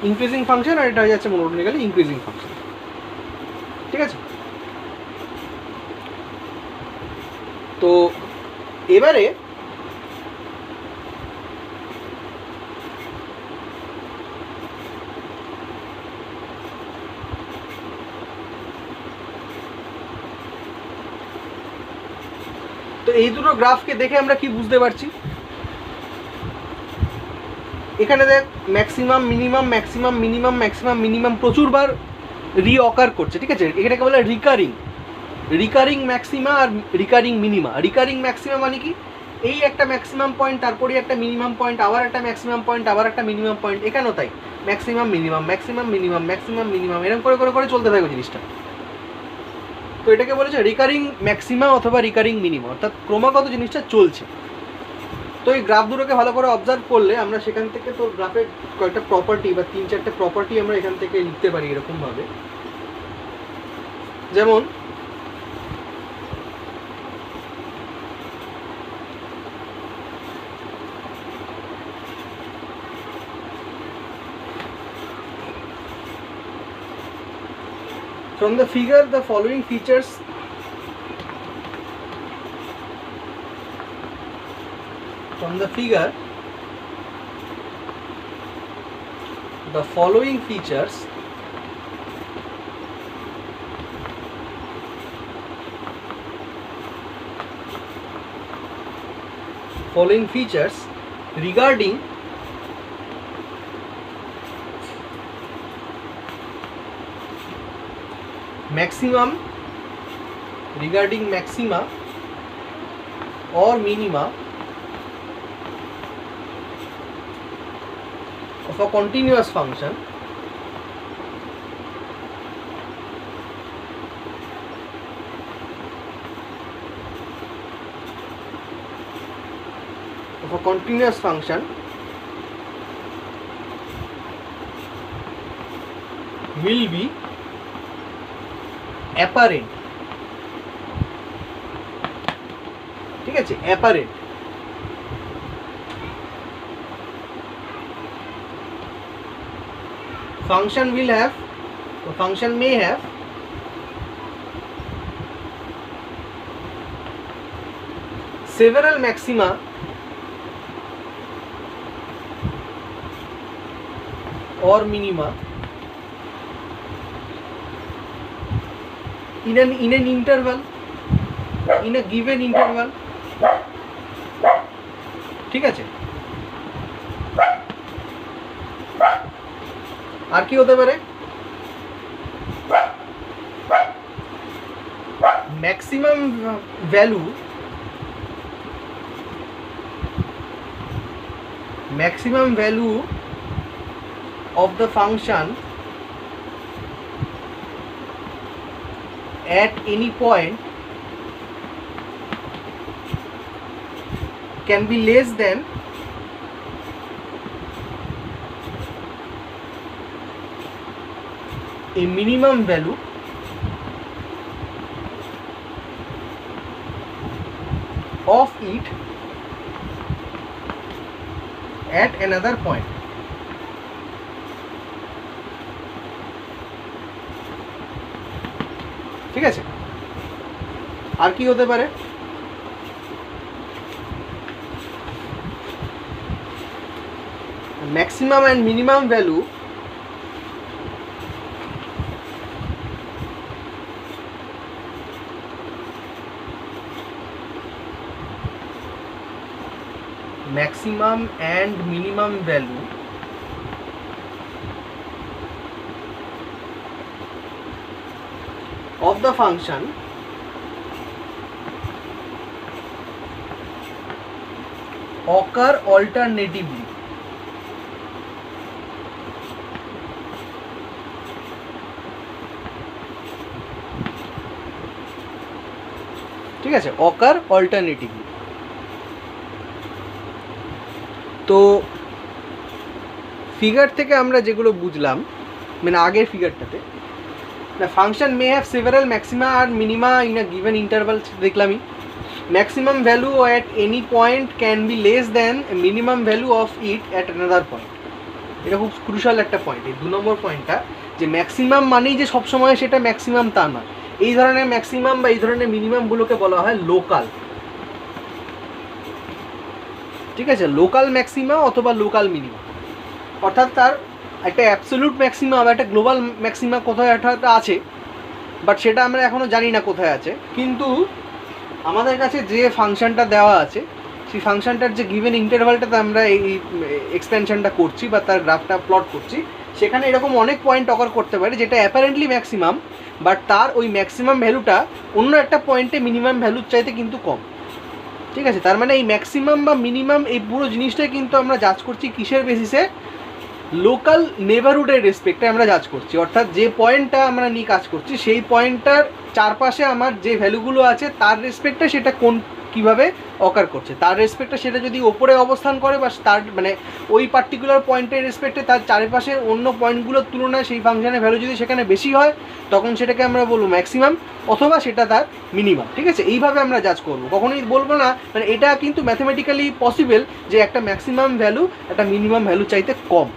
ইনক্রিজিং ফাংশন, আর এটা হয়ে যাচ্ছে মোনোটোনিক্যালি ইনক্রিজিং ফাংশন। ঠিক আছে, তো এবারে তো এই দুটো গ্রাফকে দেখে আমরা কি বুঝতে পারছি, এখানে দেখ maximum minimum maximum minimum maximum minimum প্রচুরবার রিঅকার করছে। ঠিক আছে, এটাকে বলে রিকারিং ম্যাক্সিমা আর রিকারিং মিনিমা। রিকারিং ম্যাক্সিমা মানে কি, এই একটা ম্যাক্সিমাম পয়েন্ট, তারপরে একটা মিনিমাম পয়েন্ট, আবার একটা ম্যাক্সিমাম পয়েন্ট, আবার একটা মিনিমাম পয়েন্ট, এখানেও তাই maximum minimum maximum minimum maximum minimum, এরকম করে করে করে চলতে থাকবে জিনিসটা। তো এটাকে বলেছে রিকারিং ম্যাক্সিমা অথবা রিকারিং মিনিমা, অর্থাৎ ক্রমাগত জিনিসটা চলছে। তো এই গ্রাফ দুটোকে ভালো করে অবজার্ভ করলে আমরা সেখান থেকে তো গ্রাফের কয়েকটা প্রপার্টি বা 3-4টে প্রপার্টি আমরা এখান থেকে লিখতে পারি এরকমভাবে, যেমন from the figure the following features regarding maxima or minima of a continuous function will be apparent। ঠিক আছে, apparent। function may have several maxima or minima in an interval, in a given interval। ঠিক আছে, আর কি হতে পারে, maximum value of the function at any point can be less than a minimum value of it at another point। ঠিক আছে, আর কি হতে পারে, maximum and minimum value of the function occur alternatively। ঠিক আছে, occur alternatively। তো ফিগার থেকে আমরা যেগুলো বুঝলাম, মানে আগের ফিগারটাতে না, function may have several maxima আর minima in a given interval দেখলামই। Maximum value at any point can be less than minimum value of it at another point. এটা খুব ক্রুশাল একটা পয়েন্ট, এই 2 নম্বর পয়েন্টটা, যে ম্যাক্সিমাম মানেই যে সবসময় সেটা ম্যাক্সিমাম তা না। এই ধরনের ম্যাক্সিমাম বা এই ধরনের মিনিমামগুলোকে বলা হয় লোকাল। ঠিক আছে, লোকাল ম্যাক্সিমা অথবা লোকাল মিনিমাম, অর্থাৎ তার একটা অ্যাবসলিউট ম্যাক্সিমা বা একটা গ্লোবাল ম্যাক্সিমা কোথায় একটা আছে, বাট সেটা আমরা এখনও জানি না কোথায় আছে। কিন্তু আমাদের কাছে যে ফাংশনটা দেওয়া আছে সেই ফাংশনটার যে গিভেন ইন্টারভালটাতে আমরা এই এক্সপেনশনটা করছি বা তার গ্রাফটা প্লট করছি, সেখানে এরকম অনেক পয়েন্ট অকার করতে পারে যেটা অ্যাপারেন্টলি ম্যাক্সিমাম, বাট তার ওই ম্যাক্সিমাম ভ্যালুটা অন্য একটা পয়েন্টে মিনিমাম ভ্যালুর চাইতে কিন্তু কম। ঠিক আছে, তার মানে এই ম্যাক্সিমাম বা মিনিমাম এই পুরো জিনিসটাই কিন্তু আমরা জাজ করছি কিসের বেসিসে? লোকাল নেবারহুডের রেসপেক্টে আমরা জাজ করছি। অর্থাৎ যে পয়েন্টটা আমরা নিয়ে কাজ করছি সেই পয়েন্টটার চারপাশে আমার যে ভ্যালুগুলো আছে তার রেসপেক্টে সেটা কোন কীভাবে অকার করছে, তার রেসপেক্টে সেটা যদি ওপরে অবস্থান করে বা তার মানে ওই পার্টিকুলার পয়েন্টের রেসপেক্টে তার চারপাশের অন্য পয়েন্টগুলোর তুলনায় সেই ফাংশনের ভ্যালু যদি সেখানে বেশি হয় তখন সেটাকে আমরা বলবো ম্যাক্সিমাম, অথবা সেটা তার মিনিমাম। ঠিক আছে, এইভাবে আমরা জাজ করবো, কখনোই বলবো না মানে এটা কিন্তু ম্যাথমেটিক্যালি পসিবল যে একটা ম্যাক্সিমাম ভ্যালু একটা মিনিমাম ভ্যালু চাইতে কম।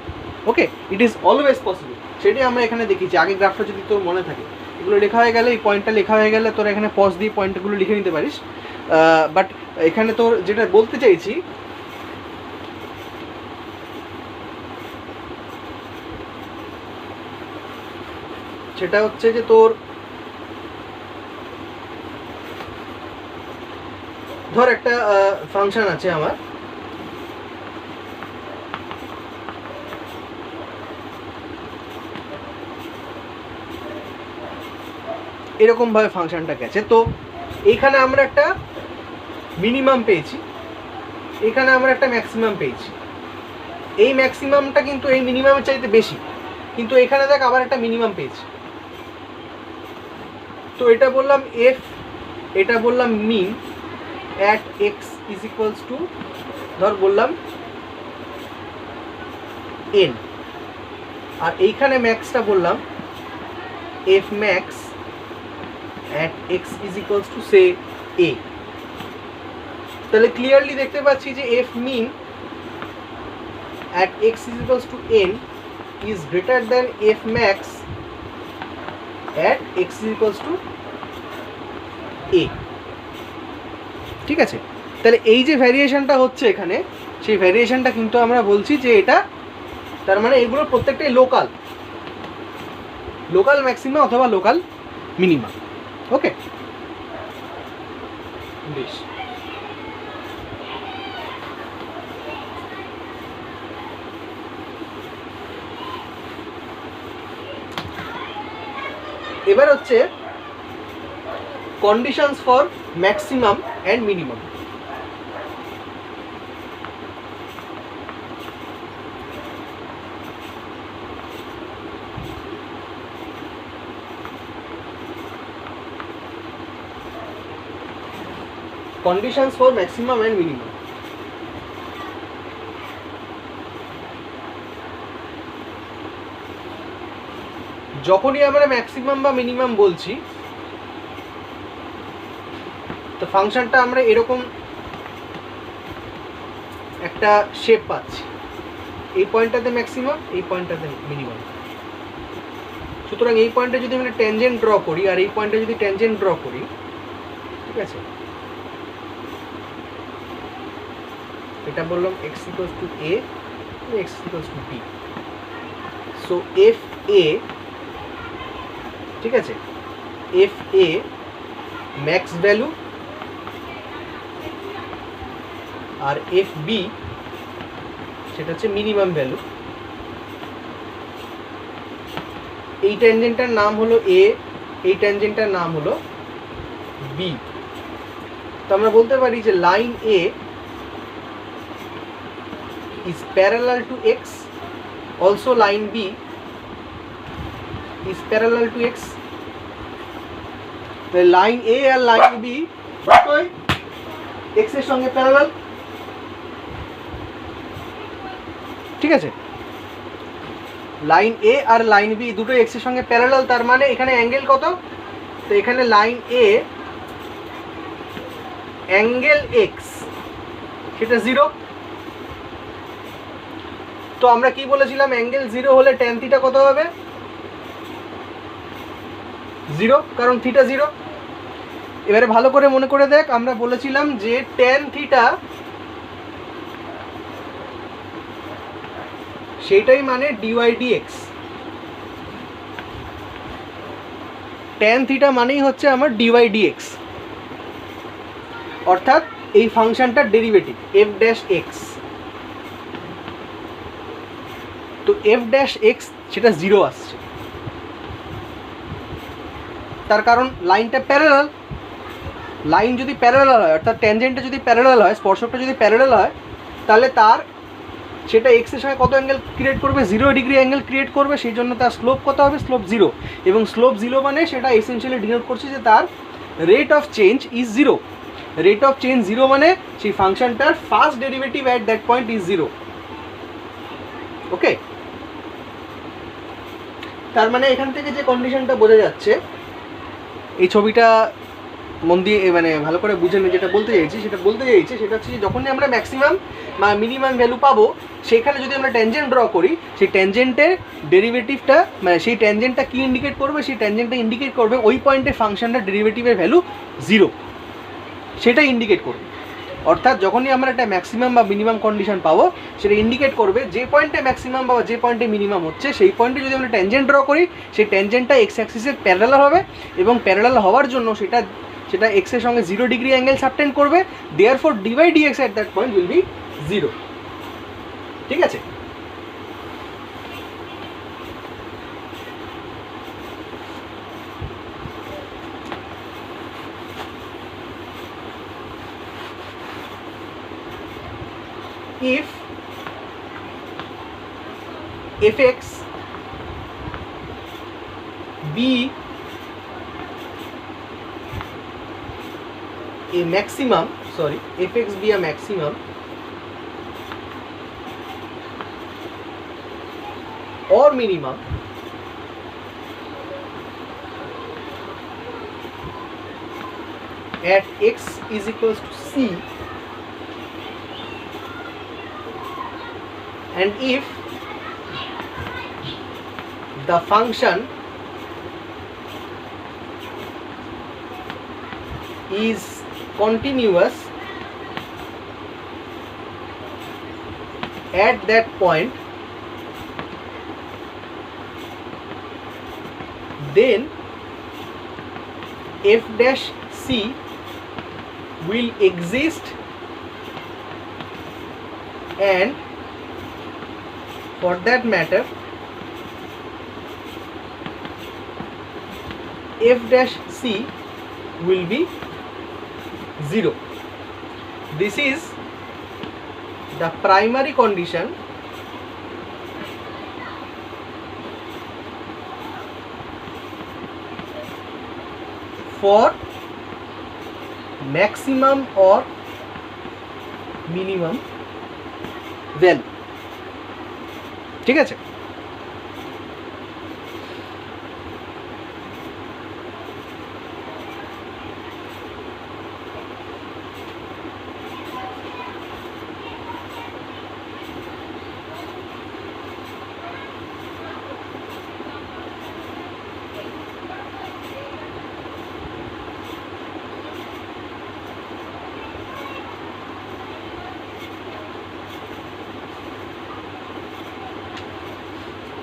ওকে, ইট ইজ অলওয়েজ পসিবল, সেটাই আমরা এখানে দেখিয়েছি। আগে গ্রাফটা যদি তোর মনে থাকে, এগুলো লেখা হয়ে গেলে, এই পয়েন্টটা লেখা হয়ে গেলে তোর এখানে পজ দিয়ে পয়েন্টগুলো লিখে নিতে পারিস। বাট এখানে তোর যেটা বলতে চাইছি, সেটা হচ্ছে যে তোর ধর একটা ফাংশন আছে আমার, এরকমভাবে ফাংশনটা গেছে। তো এইখানে আমরা একটা মিনিমাম পেয়েছি, এখানে আমরা একটা ম্যাক্সিমাম পেয়েছি। এই ম্যাক্সিমামটা কিন্তু এই মিনিমামের চাইতে বেশি, কিন্তু এখানে দেখ আবার একটা মিনিমাম পেয়েছি। তো এটা বললাম এফ, এটা বললাম min at X is equals to ধর বললাম এন, আর এইখানে ম্যাক্সটা বললাম F max at x is equals to say a। তাহলে ক্লিয়ারলি দেখতে পাচ্ছি যে f mean at x is equals to n is greater than f max at x is equals to a। ঠিক আছে, তাহলে এই যে ভ্যারিয়েশনটা হচ্ছে এখানে, সেই ভ্যারিয়েশনটা কিন্তু আমরা বলছি যে এটা, তার মানে এগুলো প্রত্যেকটাই লোকাল, লোকাল ম্যাক্সিমা অথবা লোকাল মিনিমা। ওকে, বেশ। এবার হচ্ছে conditions for maximum and minimum. Conditions for maximum and minimum. যখনই আমরা ম্যাক্সিমাম বা মিনিমাম বলছি তো ফাংশনটা আমরা এরকম একটা শেপ পাচ্ছি, এই পয়েন্টটাতে ম্যাক্সিমাম, এই পয়েন্টটাতে মিনিমাম। সুতরাং এই পয়েন্টে যদি আমরা ট্যানজেন্ট ড্র করি আর এই পয়েন্টে যদি ট্যানজেন্ট ড্র করি, ঠিক আছে, এটা বললাম x equals to a, x equals to b। So f a, ঠিক আছে, এফ এ ম্যাক্স ভ্যালু আর এফ বি সেটা হচ্ছে মিনিমাম ভ্যালু। এই ট্যানজেন্টটার নাম হলো এ, এই ট্যানজেন্টটার নাম হলো বি। তো আমরা বলতে পারি যে line A is parallel to x, also line B is parallel to x। তো লাইন A আর লাইন B দুটোই x এর সঙ্গে প্যারালাল। ঠিক আছে, লাইন A আর লাইন B দুটোই x এর সঙ্গে প্যারালাল, তার মানে এখানে অ্যাঙ্গেল কত? তো এখানে লাইন A অ্যাঙ্গেল এক্স সেটা 0। তো আমরা কি বলেছিলাম, অ্যাঙ্গেল 0 হলে ট্যান থিটা কত হবে? 0, কারণ থিটা 0। এবারে ভালো করে মনে করে দেখ, আমরা বলেছিলাম যে ট্যান থিটা সেটাই মানে ডিওয়াই ডিএক্স। ট্যান থিটা মানেই হচ্ছে আমার ডিওয়াই ডিএক্স, অর্থাৎ এই ফাংশনটার ডেরিভেটিভ এফ ড্যাশ এক্স। তো এফ ড্যাশ এক্স সেটা 0 আসছে, তার কারণ লাইনটা প্যারালাল। লাইন যদি প্যারালাল হয়, অর্থাৎ ট্যানজেন্টটা যদি প্যারালাল হয়, স্পর্শকটা যদি প্যারালাল হয়, তাহলে তার সেটা এক্সের সঙ্গে কত অ্যাঙ্গেল ক্রিয়েট করবে? 0 ডিগ্রি অ্যাঙ্গেল ক্রিয়েট করবে। সেই জন্য তার স্লোপ কত হবে? স্লোপ 0। এবং স্লোপ 0 মানে সেটা এসেনশিয়ালি ডিনোট করছে যে তার rate of change is 0। Rate of change 0 মানে সেই ফাংশনটার first derivative at that point is 0। Okay, তার মানে এখান থেকে যে কন্ডিশনটা বোঝা যাচ্ছে, এই ছবিটা মন দিয়ে মানে ভালো করে বুঝে নিয়ে যেটা বলতে চাইছি সেটা হচ্ছে যে যখনই আমরা ম্যাক্সিমাম বা মিনিমাম ভ্যালু পাবো, সেখানে যদি আমরা ট্যানজেন্ট ড্র করি, সেই ট্যানজেন্টের ডেরিভেটিভটা মানে সেই ট্যানজেন্টটা কি ইন্ডিকেট করবে? সেই ট্যানজেন্টটা ইন্ডিকেট করবে ওই পয়েন্টে ফাংশনটার ডেরিভেটিভের ভ্যালু 0, সেটা ইন্ডিকেট করবে। অর্থাৎ যখনই আমরা একটা ম্যাক্সিমাম বা মিনিমাম কন্ডিশন পাবো, সেটা ইন্ডিকেট করবে যে পয়েন্টে ম্যাক্সিমাম বা যে পয়েন্টে মিনিমাম হচ্ছে, সেই পয়েন্টে যদি আমরা ট্যানজেন্ট ড্র করি, সেই ট্যানজেন্টটা এক্স অ্যাক্সিসের প্যারালাল হবে, এবং প্যারালাল হওয়ার জন্য সেটা এক্সের সঙ্গে 0 ডিগ্রি অ্যাঙ্গেল সাবটেন্ড করবে। Therefore dy dx at that point will be 0। ঠিক আছে? if fx be a maximum, fx be a maximum or minimum at x is equals to c, and if the function is continuous at that point, then f dash c will exist, and for that matter f dash c will be 0. This is the primary condition for maximum or minimum value. ঠিক আছে?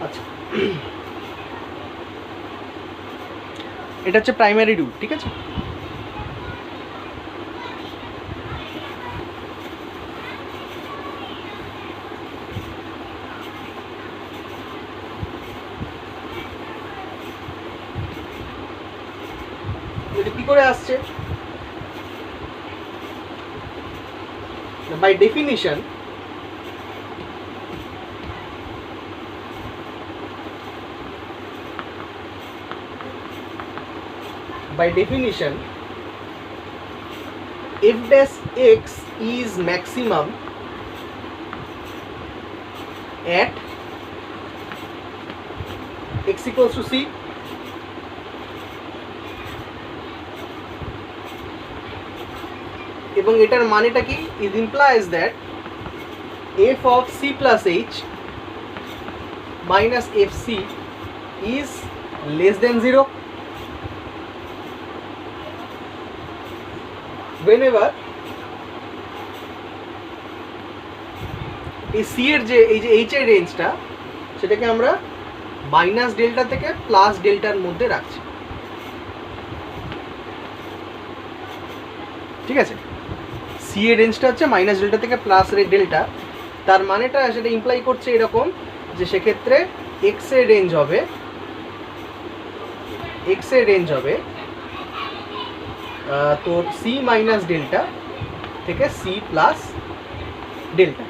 আচ্ছা, এটা হচ্ছে প্রাইমারি রুল। ঠিক আছে? এটা কি করে আসছে? By definition f dash x is maximum at x equals to c, এবং এটার মানেটা কি? It implies that f of c plus h minus f c is less than 0 whenever এই সি এর যে এই যে এইচ এর রেঞ্জটা সেটাকে আমরা মাইনাস ডেল্টা থেকে প্লাস ডেল্টার মধ্যে রাখছি। ঠিক আছে, সি এর রেঞ্জটা হচ্ছে মাইনাস ডেল্টা থেকে প্লাস ডেল্টা। তার মানেটা সেটা ইমপ্লাই করছে এরকম যে সেক্ষেত্রে এক্স এর রেঞ্জ হবে তোর সি মাইনাস ডেল্টা থেকে সি প্লাস ডেল্টা।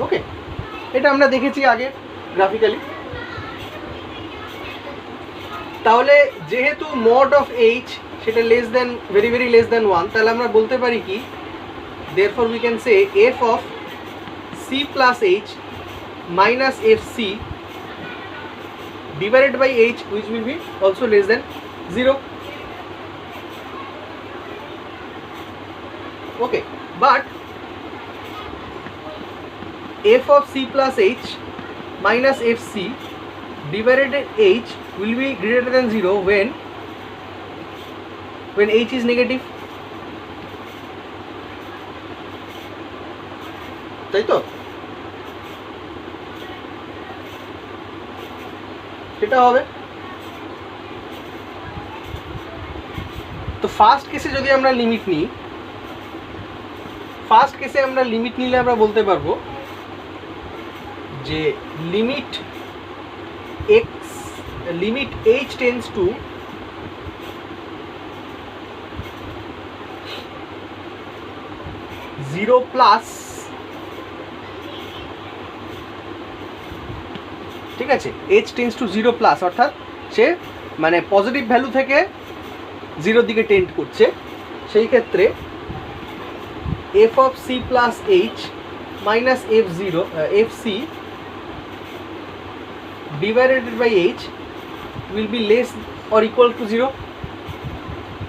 ওকে, এটা আমরা দেখেছি আগে গ্রাফিক্যালি। তাহলে যেহেতু মড অফ এইচ সেটা less than very very less than 1, তাহলে আমরা বলতে পারি কি, therefore we can say f of c plus h minus fc divided by h which will be also less than 0. Okay, but f of c plus h minus fc divided by h will be greater than 0 when h is negative. তাই তো? সেটা হবে। তো ফার্স্ট কেসে যদি আমরা লিমিট নিই, ফার্স্ট কেসে আমরা লিমিট নিলে আমরা বলতে পারবো যে limit h tends to zero plus, ঠিক আছে, h টেন্ডস টু 0 প্লাস, অর্থাৎ সে মানে পজিটিভ ভ্যালু থেকে 0 দিকে টেন্ড করছে। সেই ক্ষেত্রে f of c plus h minus fc divided by h will be less or equal to 0.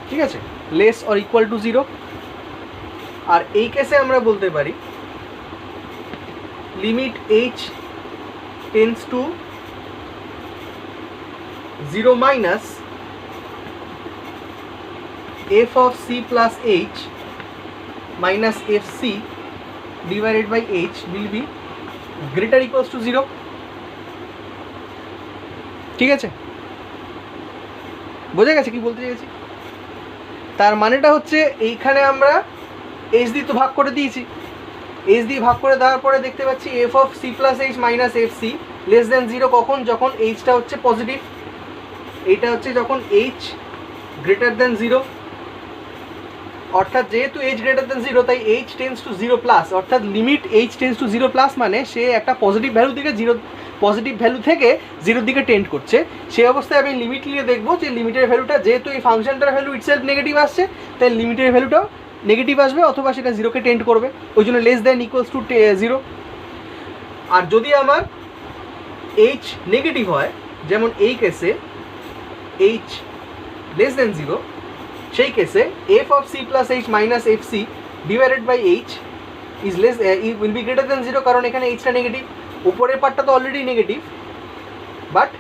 ঠিক আছে, less or equal to 0। আর এই কেসে আমরা বলতে পারি limit h tends to 0 minus f of c plus h minus fc divided by h will be greater equals to 0. ঠিক আছে, বোঝা গেছে কি বলতে চাইছি? তার মানেটা হচ্ছে এইখানে আমরা h দিয়ে তো ভাগ করে দিয়েছি, h দিয়ে ভাগ করে দেওয়ার পরে দেখতে পাচ্ছি f of c plus h minus fc less than 0 কখন? যখন h-টা হচ্ছে পজিটিভ। এইটা হচ্ছে যখন h গ্রেটার দেন 0, অর্থাৎ যেহেতু h গ্রেটার দেন 0 তাই h টেন্ডস টু 0 প্লাস, অর্থাৎ limit h tends to 0 plus মানে সে একটা পজিটিভ ভ্যালু থেকে 0 দিকে টেন্ড করছে। সেই অবস্থায় আমি লিমিট নিয়ে দেখবো যে লিমিটের ভ্যালুটা, যেহেতু এই ফাংশনটার ভ্যালু ইটসেলফ নেগেটিভ আসছে তাই লিমিটের ভ্যালুটাও নেগেটিভ আসবে অথবা সেটা 0কে টেন্ড করবে, ওই জন্য লেস দেন ইকুয়ালস টু 0। আর যদি আমার h নেগেটিভ হয়, যেমন এই কেসে h লেস দেন 0, সেই কেসে f of c plus h minus fc divided by h is less will be greater than 0, কারণ এখানে h টা নেগেটিভ। উপরের পার্টটা তো অলরেডি নেগেটিভ, বাট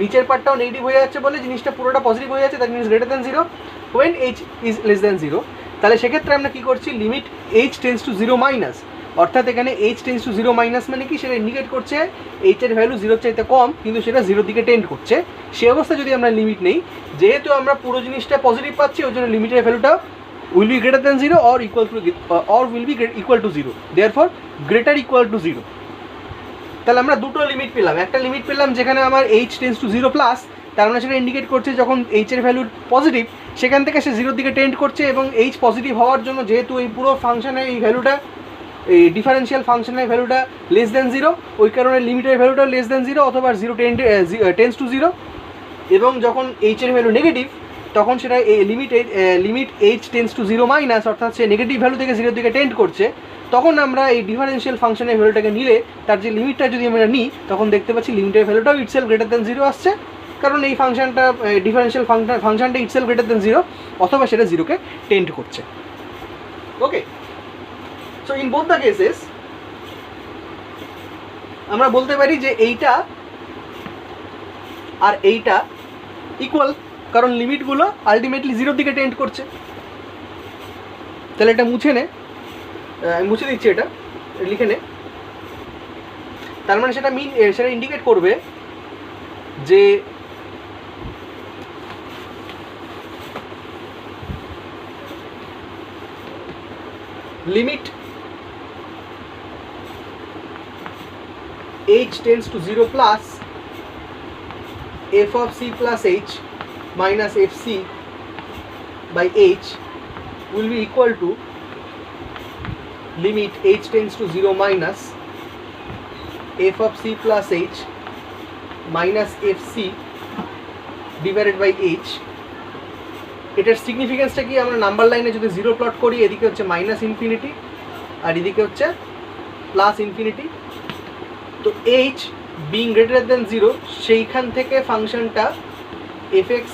নিচের পার্টটাও নেগেটিভ হয়ে যাচ্ছে বলে জিনিসটা পুরোটা পজিটিভ হয়ে যাচ্ছে, that means greater than 0 when h is less than 0। তাহলে সেক্ষেত্রে আমরা কী করছি, limit h tends to 0 minus, অর্থাৎ এখানে h টেন্ডস টু 0 মাইনাস মানে কি, সেটা ইন্ডিকেট করছে h এর ভ্যালু 0 চাইতে কম কিন্তু সেটা 0 দিকে টেন্ড করছে। সেই অবস্থায় যদি আমরা লিমিট নেই, যেহেতু আমরা পুরো জিনিসটা পজিটিভ পাচ্ছি ওই জন্য লিমিটের ভ্যালুটা will be greater than 0 or will be equal to 0, therefore greater equal to 0। তাহলে আমরা দুটো লিমিট পেলাম, একটা লিমিট পেলাম যেখানে আমার h টেন্ডস টু 0 প্লাস, তার মানে সেটা ইন্ডিকেট করছে যখন h এর ভ্যালু পজিটিভ সেখান থেকে সে 0 দিকে টেন্ড করছে, এবং h পজিটিভ হওয়ার জন্য যেহেতু এই পুরো ফাংশনের এই ভ্যালুটা, এই ডিফারেন্সিয়াল ফাংশনের ভ্যালুটা লেস দেন 0, ওই কারণে লিমিটের ভ্যালুটা লেস দেন 0 অথবা 0 টেন্ডস টু 0। এবং যখন h এর ভ্যালু নেগেটিভ তখন সেটা limit h tends to 0 minus, অর্থাৎ সে নেগেটিভ ভ্যালু থেকে 0 দিকে টেন্ড করছে। তখন আমরা এই ডিফারেন্সিয়াল ফাংশনের ভ্যালুটাকে নিলে তার যে লিমিটটা যদি আমরা নিই তখন দেখতে পাচ্ছি লিমিটের ভ্যালুটাও ইটসেলফ গ্রেটার দেন 0 আসছে, কারণ এই ফাংশনটা ডিফারেন্সিয়াল ফাংশনটা ইটসেলফ গ্রেটার দেন 0 অথবা সেটা 0কে টেন্ড করছে। Okay, so in both the cases আমরা বলতে পারি যে এইটা আর এইটা ইকুয়াল, কারণ লিমিটগুলো আলটিমেটলি জিরোর দিকে টেন্ড করছে। তাহলে এটা মুছে নে, আমি মুছে দিচ্ছি, এটা লিখে নে। তার মানে সেটা ইন্ডিকেট করবে যে limit h tends to 0 plus f of c plus h minus fc by h will be equal to limit h tends to 0 minus f of c plus h minus fc divided by h। এটার সিগনিফিকেন্সটা কি, আমরা নাম্বার লাইনে যদি জিরো প্লট করি, এদিকে হচ্ছে মাইনাস ইনফিনিটি আর এদিকে হচ্ছে প্লাস ইনফিনিটি। তো h being greater than zero, সেইখান থেকে ফাংশনটা fx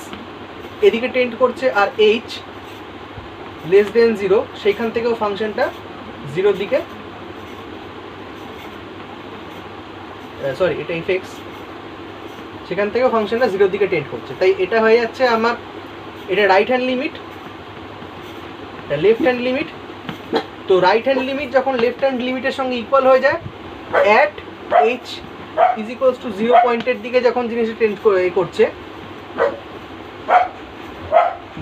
এদিকে টেন্ড করছে, আর h লেস দেন জিরো সেইখান থেকেও ফাংশনটা জিরোর দিকে, সরি এটা fx সেখান থেকেও ফাংশনটা জিরোর দিকে টেন্ড করছে। তাই এটা হয়ে যাচ্ছে আমার, এটা রাইট হ্যান্ড লিমিট, এটা লেফট হ্যান্ড লিমিট। তো রাইট হ্যান্ড লিমিট যখন লেফট হ্যান্ড লিমিটের সঙ্গে ইকুয়াল হয়ে যায়, at h is equals two 0 পয়েন্টের দিকে যখন জিনিসটা টেন্ড করছে,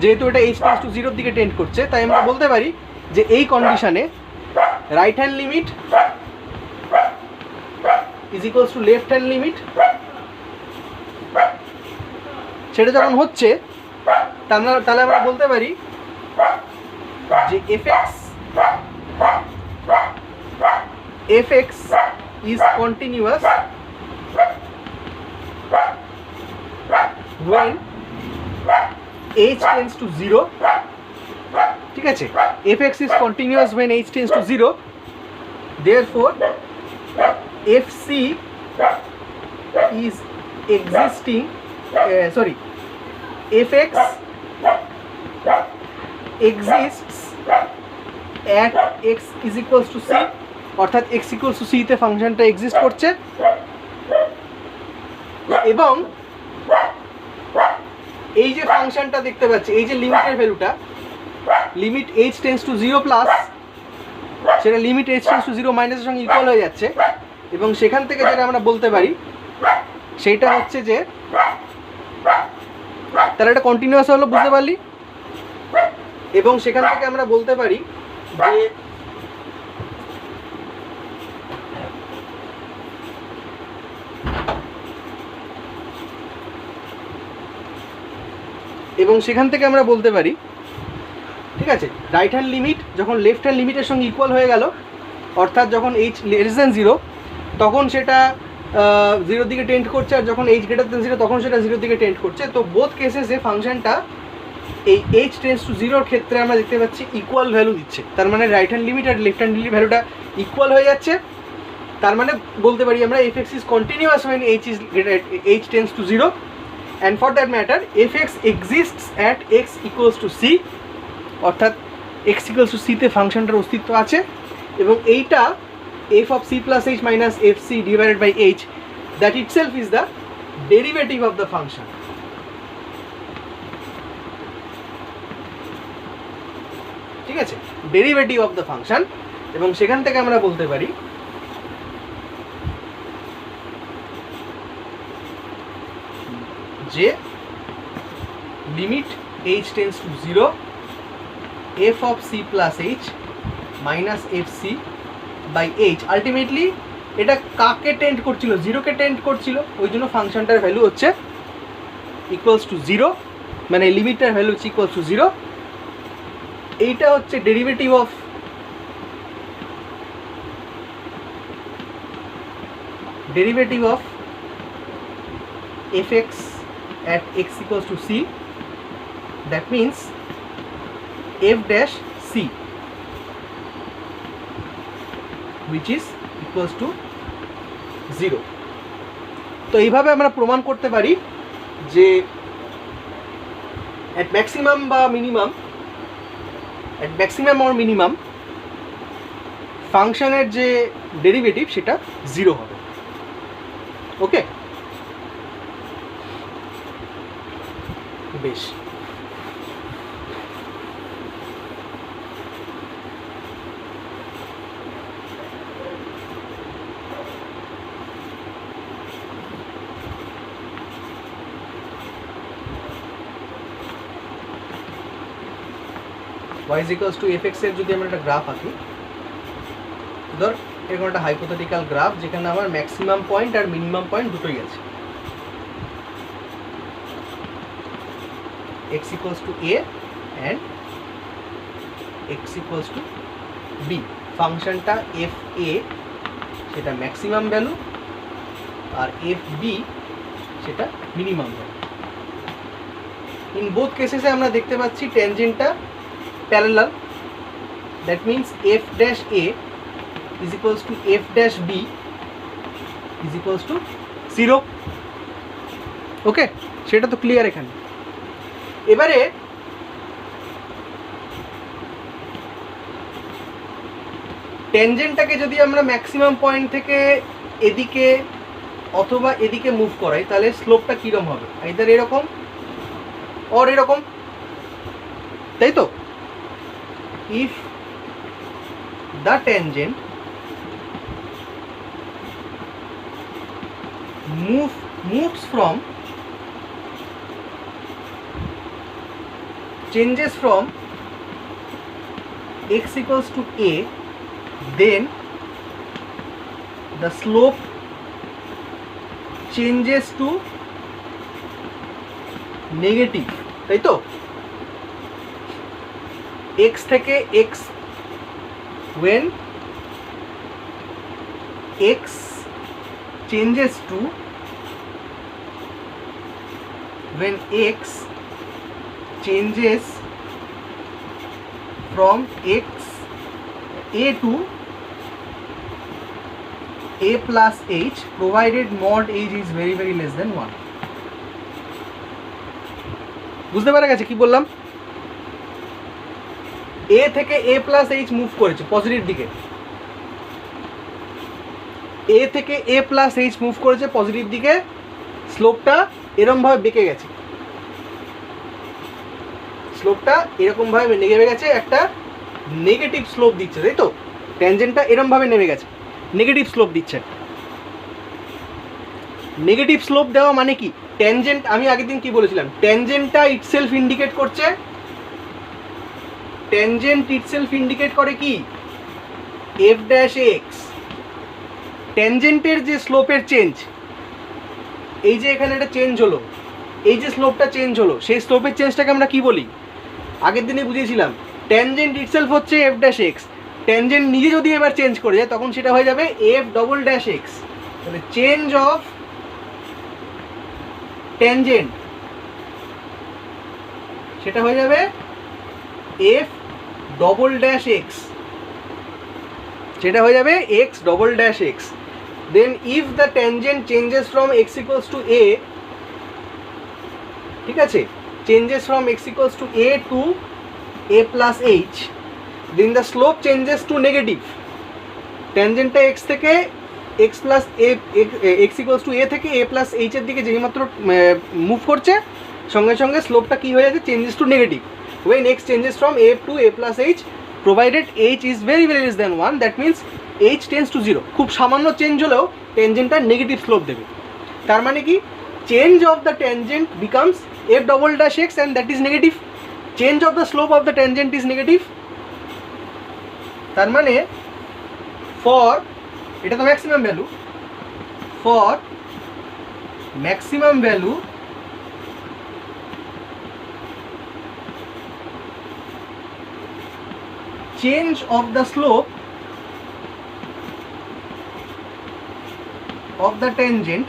যেহেতু এটা h টেন্ডস টু 0 দিকে টেন্ড করছে, তাই আমরা বলতে পারি যে এই কন্ডিশনে right hand limit is equals to left hand limit. সেটা যখন হচ্ছে তাহলে আমরা বলতে পারি যে fx is continuous when h tends to 0। ঠিক আছে, fx is continuous when h tends to 0, therefore fc is existing, fx exists at x is equals to c, অর্থাৎ x equals to c তে ফাংশনটা এক্সিস্ট করছে। এবং এই যে ফাংশনটা দেখতে পাচ্ছি, এই যে লিমিটের ভ্যালুটা, limit h tends to 0 plus, সেটা লিমিট h টেন্ডস টু 0 মাইনাসের সঙ্গে ইকুয়াল হয়ে যাচ্ছে। এবং সেখান থেকে যেটা আমরা বলতে পারি সেইটা হচ্ছে যে, তাহলে এটা কন্টিনিউয়াস হলো, বুঝতে পারলি? এবং সেখান থেকে আমরা বলতে পারি যে ঠিক আছে, রাইট হ্যান্ড লিমিট যখন লেফট হ্যান্ড লিমিটের সঙ্গে ইকুয়াল হয়ে গেল, অর্থাৎ যখন h লেস দেন 0 তখন সেটা 0 দিকে টেন্ড করছে, আর যখন h গ্রেটার দেন 0 তখন সেটা 0 দিকে টেন্ড করছে। তো বোথ কেসেসে ফাংশনটা এই h টেন্ডস টু 0 ক্ষেত্রে আমরা দেখতে পাচ্ছি ইকুয়াল ভ্যালু দিচ্ছে। তার মানে রাইট হ্যান্ড লিমিট আর লেফট হ্যান্ড লিমিট ভ্যালুটা ইকুয়াল হয়ে যাচ্ছে। তার মানে বলতে পারি আমরা fx is continuous when h tends to 0, and for that matter fx exists at x equals to c, অর্থাৎ x equals to c তে ফাংশনটার অস্তিত্ব আছে। এবং এইটা f of c plus h minus fc divided by h, that itself is the derivative of the function। ঠিক আছে, ডেরিভেটিভ অফ দ্য ফাংশন। এবং সেখান থেকে আমরা বলতে পারি যে limit h tends to 0 f of c plus h minus fc by h, ultimately এটা কাকে টেন্ড করছিল, 0 কে টেন্ড করছিল, ওই জন্য ফাংশনটার ভ্যালু হচ্ছে ইকুয়ালস টু 0, মানে লিমিটটার ভ্যালু হচ্ছে ইকুয়ালস টু 0। এইটা হচ্ছে derivative of fx at x equals to c, that means f dash c which is equals to 0। তো এইভাবে আমরা প্রমাণ করতে পারি যে at maximum or minimum ফাংশনের যে ডেরিভেটিভ সেটা 0 হবে। ওকে, বেশ। y is equals to fx এর যদি আমরা একটা গ্রাফ আঁকি, ধর এরকম একটা হাইপোথেটিক্যাল গ্রাফ যেখানে আমার ম্যাক্সিমাম পয়েন্ট আর মিনিমাম পয়েন্ট দুটোই আছে। x equals to a and x equals to b, ফাংশনটা f a সেটা ম্যাক্সিমাম ভ্যালু আর f b সেটা মিনিমাম ভ্যালু। ইন বোথ কেসেসে আমরা দেখতে পাচ্ছি ট্যানজেন্টটা parallel, that means f dash a is equals to f dash b is equals to 0। ওকে, সেটা তো ক্লিয়ার এখানে। এবারে ট্যানজেন্টটাকে যদি আমরা ম্যাক্সিমাম পয়েন্ট থেকে এদিকে অথবা এদিকে মুভ করাই তাহলে স্লোপটা কিরকম হবে, আইদার এরকম অর এরকম, তাই তো? If the tangent moves from changes from x equals to a, then the slope changes to negative, তাই তো? x থেকে x, when x changes to, when x changes from x a to a plus h, provided mod h is very very less than 1। বুঝতে পারা গেছে কি বললাম? a থেকে a plus h মুভ করেছে পজিটিভ দিকে, a থেকে a plus h মুভ করেছে পজিটিভ দিকে, স্লোপটা এরকম ভাবে বেঁকে গেছে, স্লোপটা এরকম ভাবে নেমে গেছে, একটা নেগেটিভ স্লোপ দিচ্ছে, তাই তো? ট্যানজেন্টটা এরকম ভাবে নেমে গেছে, নেগেটিভ স্লোপ দিচ্ছে। নেগেটিভ স্লোপ দেওয়া মানে কি? ট্যানজেন্ট, আমি আগের দিন কি বলেছিলাম, ট্যানজেন্টটা ইটসেলফ ইন্ডিকেট করছে, ট্যানজেন্ট ইটসেলফ ইন্ডিকেট করে কি f dash x, ট্যানজেন্টের যে স্লোপের চেঞ্জ, এই যে এখানে একটা চেঞ্জ হলো, এই যে স্লোপটা চেঞ্জ হলো, সেই স্লোপের চেঞ্জটাকে আমরা কি বলি? আগের দিনে বুঝিয়েছিলাম ট্যানজেন্ট ইটসেলফ হচ্ছে f dash x, ট্যানজেন্ট নিজে যদি এবার চেঞ্জ করে যায় তখন সেটা হয়ে যাবে f double dash x, তাহলে চেঞ্জ অফ ট্যানজেন্ট সেটা হয়ে যাবে f double dash x, সেটা হয়ে যাবে x double dash x। then if the tangent changes from x equals to a, ঠিক আছে, changes from x equals to a to a plus h, then the slope changes to negative। ট্যানজেন্টটা x থেকে x plus a, x equals to a থেকে a plus h এর দিকে যেই মাত্র মুভ করছে সঙ্গে সঙ্গে স্লোপটা কি হয়ে যাচ্ছে, changes to negative. when x changes from a to a plus h, provided h is very very less than 1, that means h tends to 0। খুব সামান্য চেঞ্জ হলেও ট্যানজেন্টটা নেগেটিভ স্লোপ দেবে, তার মানে কি change of the tangent becomes f double dash x and that is negative, change of the slope of the tangent is negative। তার মানে ফর, এটা তো maximum value, for maximum value change of the slope of the tangent,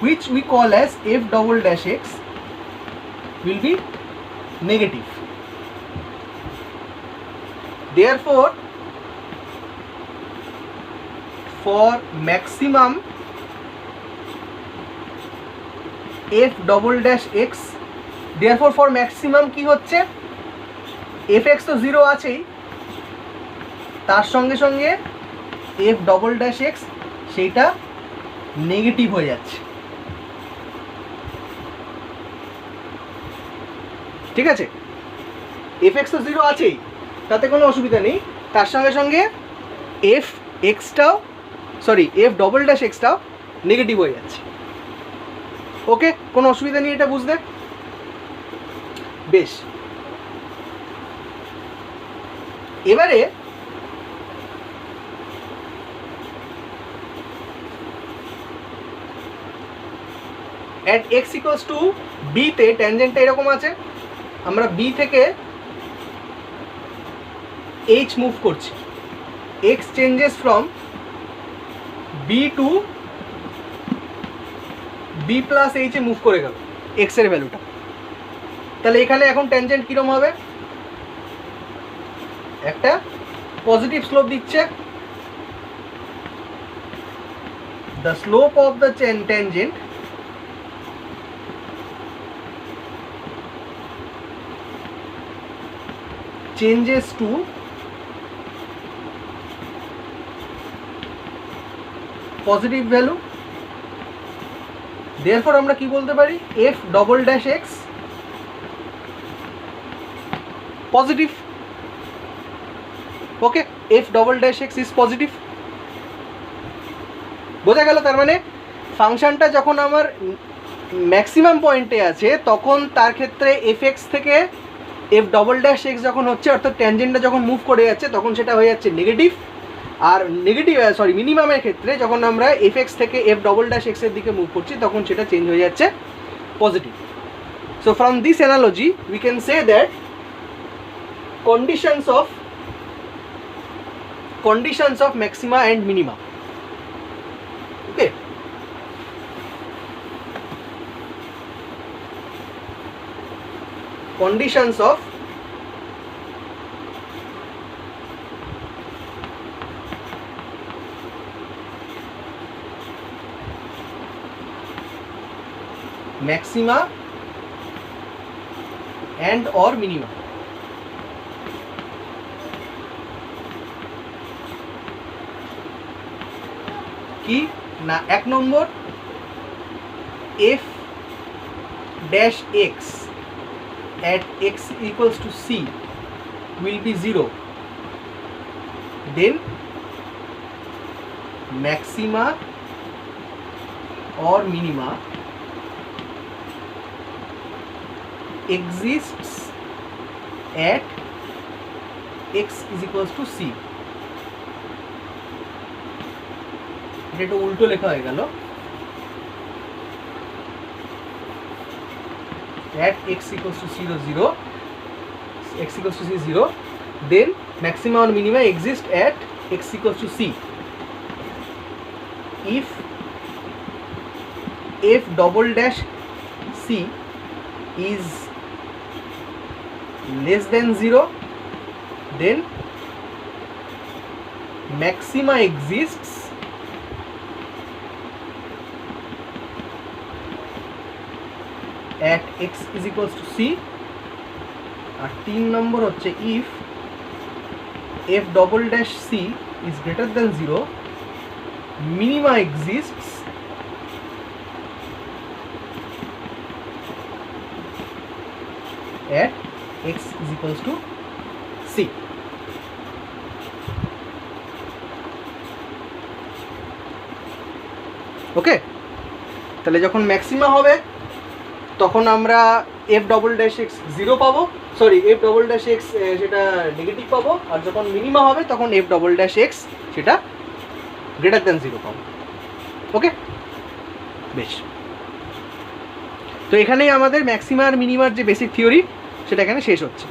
which we call as f double dash x, will be negative। therefore for maximum f double dash x, therefore for maximum কি হচ্ছে, fx তো 0 আছেই, তার সঙ্গে সঙ্গে এফ ডবল ড্যাশ এক্স সেইটা নেগেটিভ হয়ে যাচ্ছে, ঠিক আছে? এফ এক্স তো জিরো আছেই, তাতে কোনো অসুবিধা নেই, তার সঙ্গে সঙ্গে এফ এক্সটাও এফ ডবল ড্যাশ এক্সটাও নেগেটিভ হয়ে যাচ্ছে। ওকে, কোনো অসুবিধা নেই এটা বুঝতে? বেশ, এবারে at x equals to b তে ট্যানজেন্টটা এরকম আছে, আমরা b থেকে h মুভ করছি, x changes from b to b plus h এ মুভ করে গেল x এর ভ্যালুটা। তাহলে এখানে এখন ট্যানজেন্ট কিরম হবে? একটা পজিটিভ স্লোপ দিচ্ছে, the slope of the tangent changes to positive value, therefore আমরা কি বলতে পারি? f double dash x positive. Okay, f double dash x is positive. বোঝা গেল? তার মানে ফাংশনটা যখন আমার ম্যাক্সিমাম পয়েন্টে আছে তখন তার ক্ষেত্রে এফ এক্স থেকে এফ ডবল ড্যাশ এক্স যখন হচ্ছে, অর্থাৎ ট্যানজেন্টটা যখন মুভ করে যাচ্ছে তখন সেটা হয়ে যাচ্ছে নেগেটিভ। আর মিনিমামের ক্ষেত্রে যখন আমরা এফ এক্স থেকে এফ ডবল ড্যাশ এক্সের দিকে মুভ করছি তখন সেটা চেঞ্জ হয়ে যাচ্ছে positive. So from this analogy we can say that conditions of maxima and minima. Okay, conditions of maxima and or minima. কি না, এক নম্বর, F dash X at x equals to c will be 0, then maxima or minima exists at x is equals to c. এটা উল্টো লেখা হয়ে গেল, at x equals to 0, x equals to c 0, then maxima or minima exist at x equals to c if f double dash c is less than 0, then maxima exists at x is equals to c. আর 3 নম্বর হচ্ছে if f double dash c is greater than 0, minima exists at x is equals to c. ওকে, তাহলে যখন ম্যাক্সিমা হবে তখন আমরা এফ ডবল ড্যাশ এক্স 0 পাবো, এফ ডবল ড্যাশ এক্স সেটা নেগেটিভ পাবো, আর যখন মিনিমা হবে তখন এফ ডবল ড্যাশ এক্স সেটা গ্রেটার দ্যান 0 পাবো। ওকে, বেশ, তো এখানেই আমাদের ম্যাক্সিমা আর মিনিমার যে বেসিক থিওরি সেটা এখানে শেষ হচ্ছে।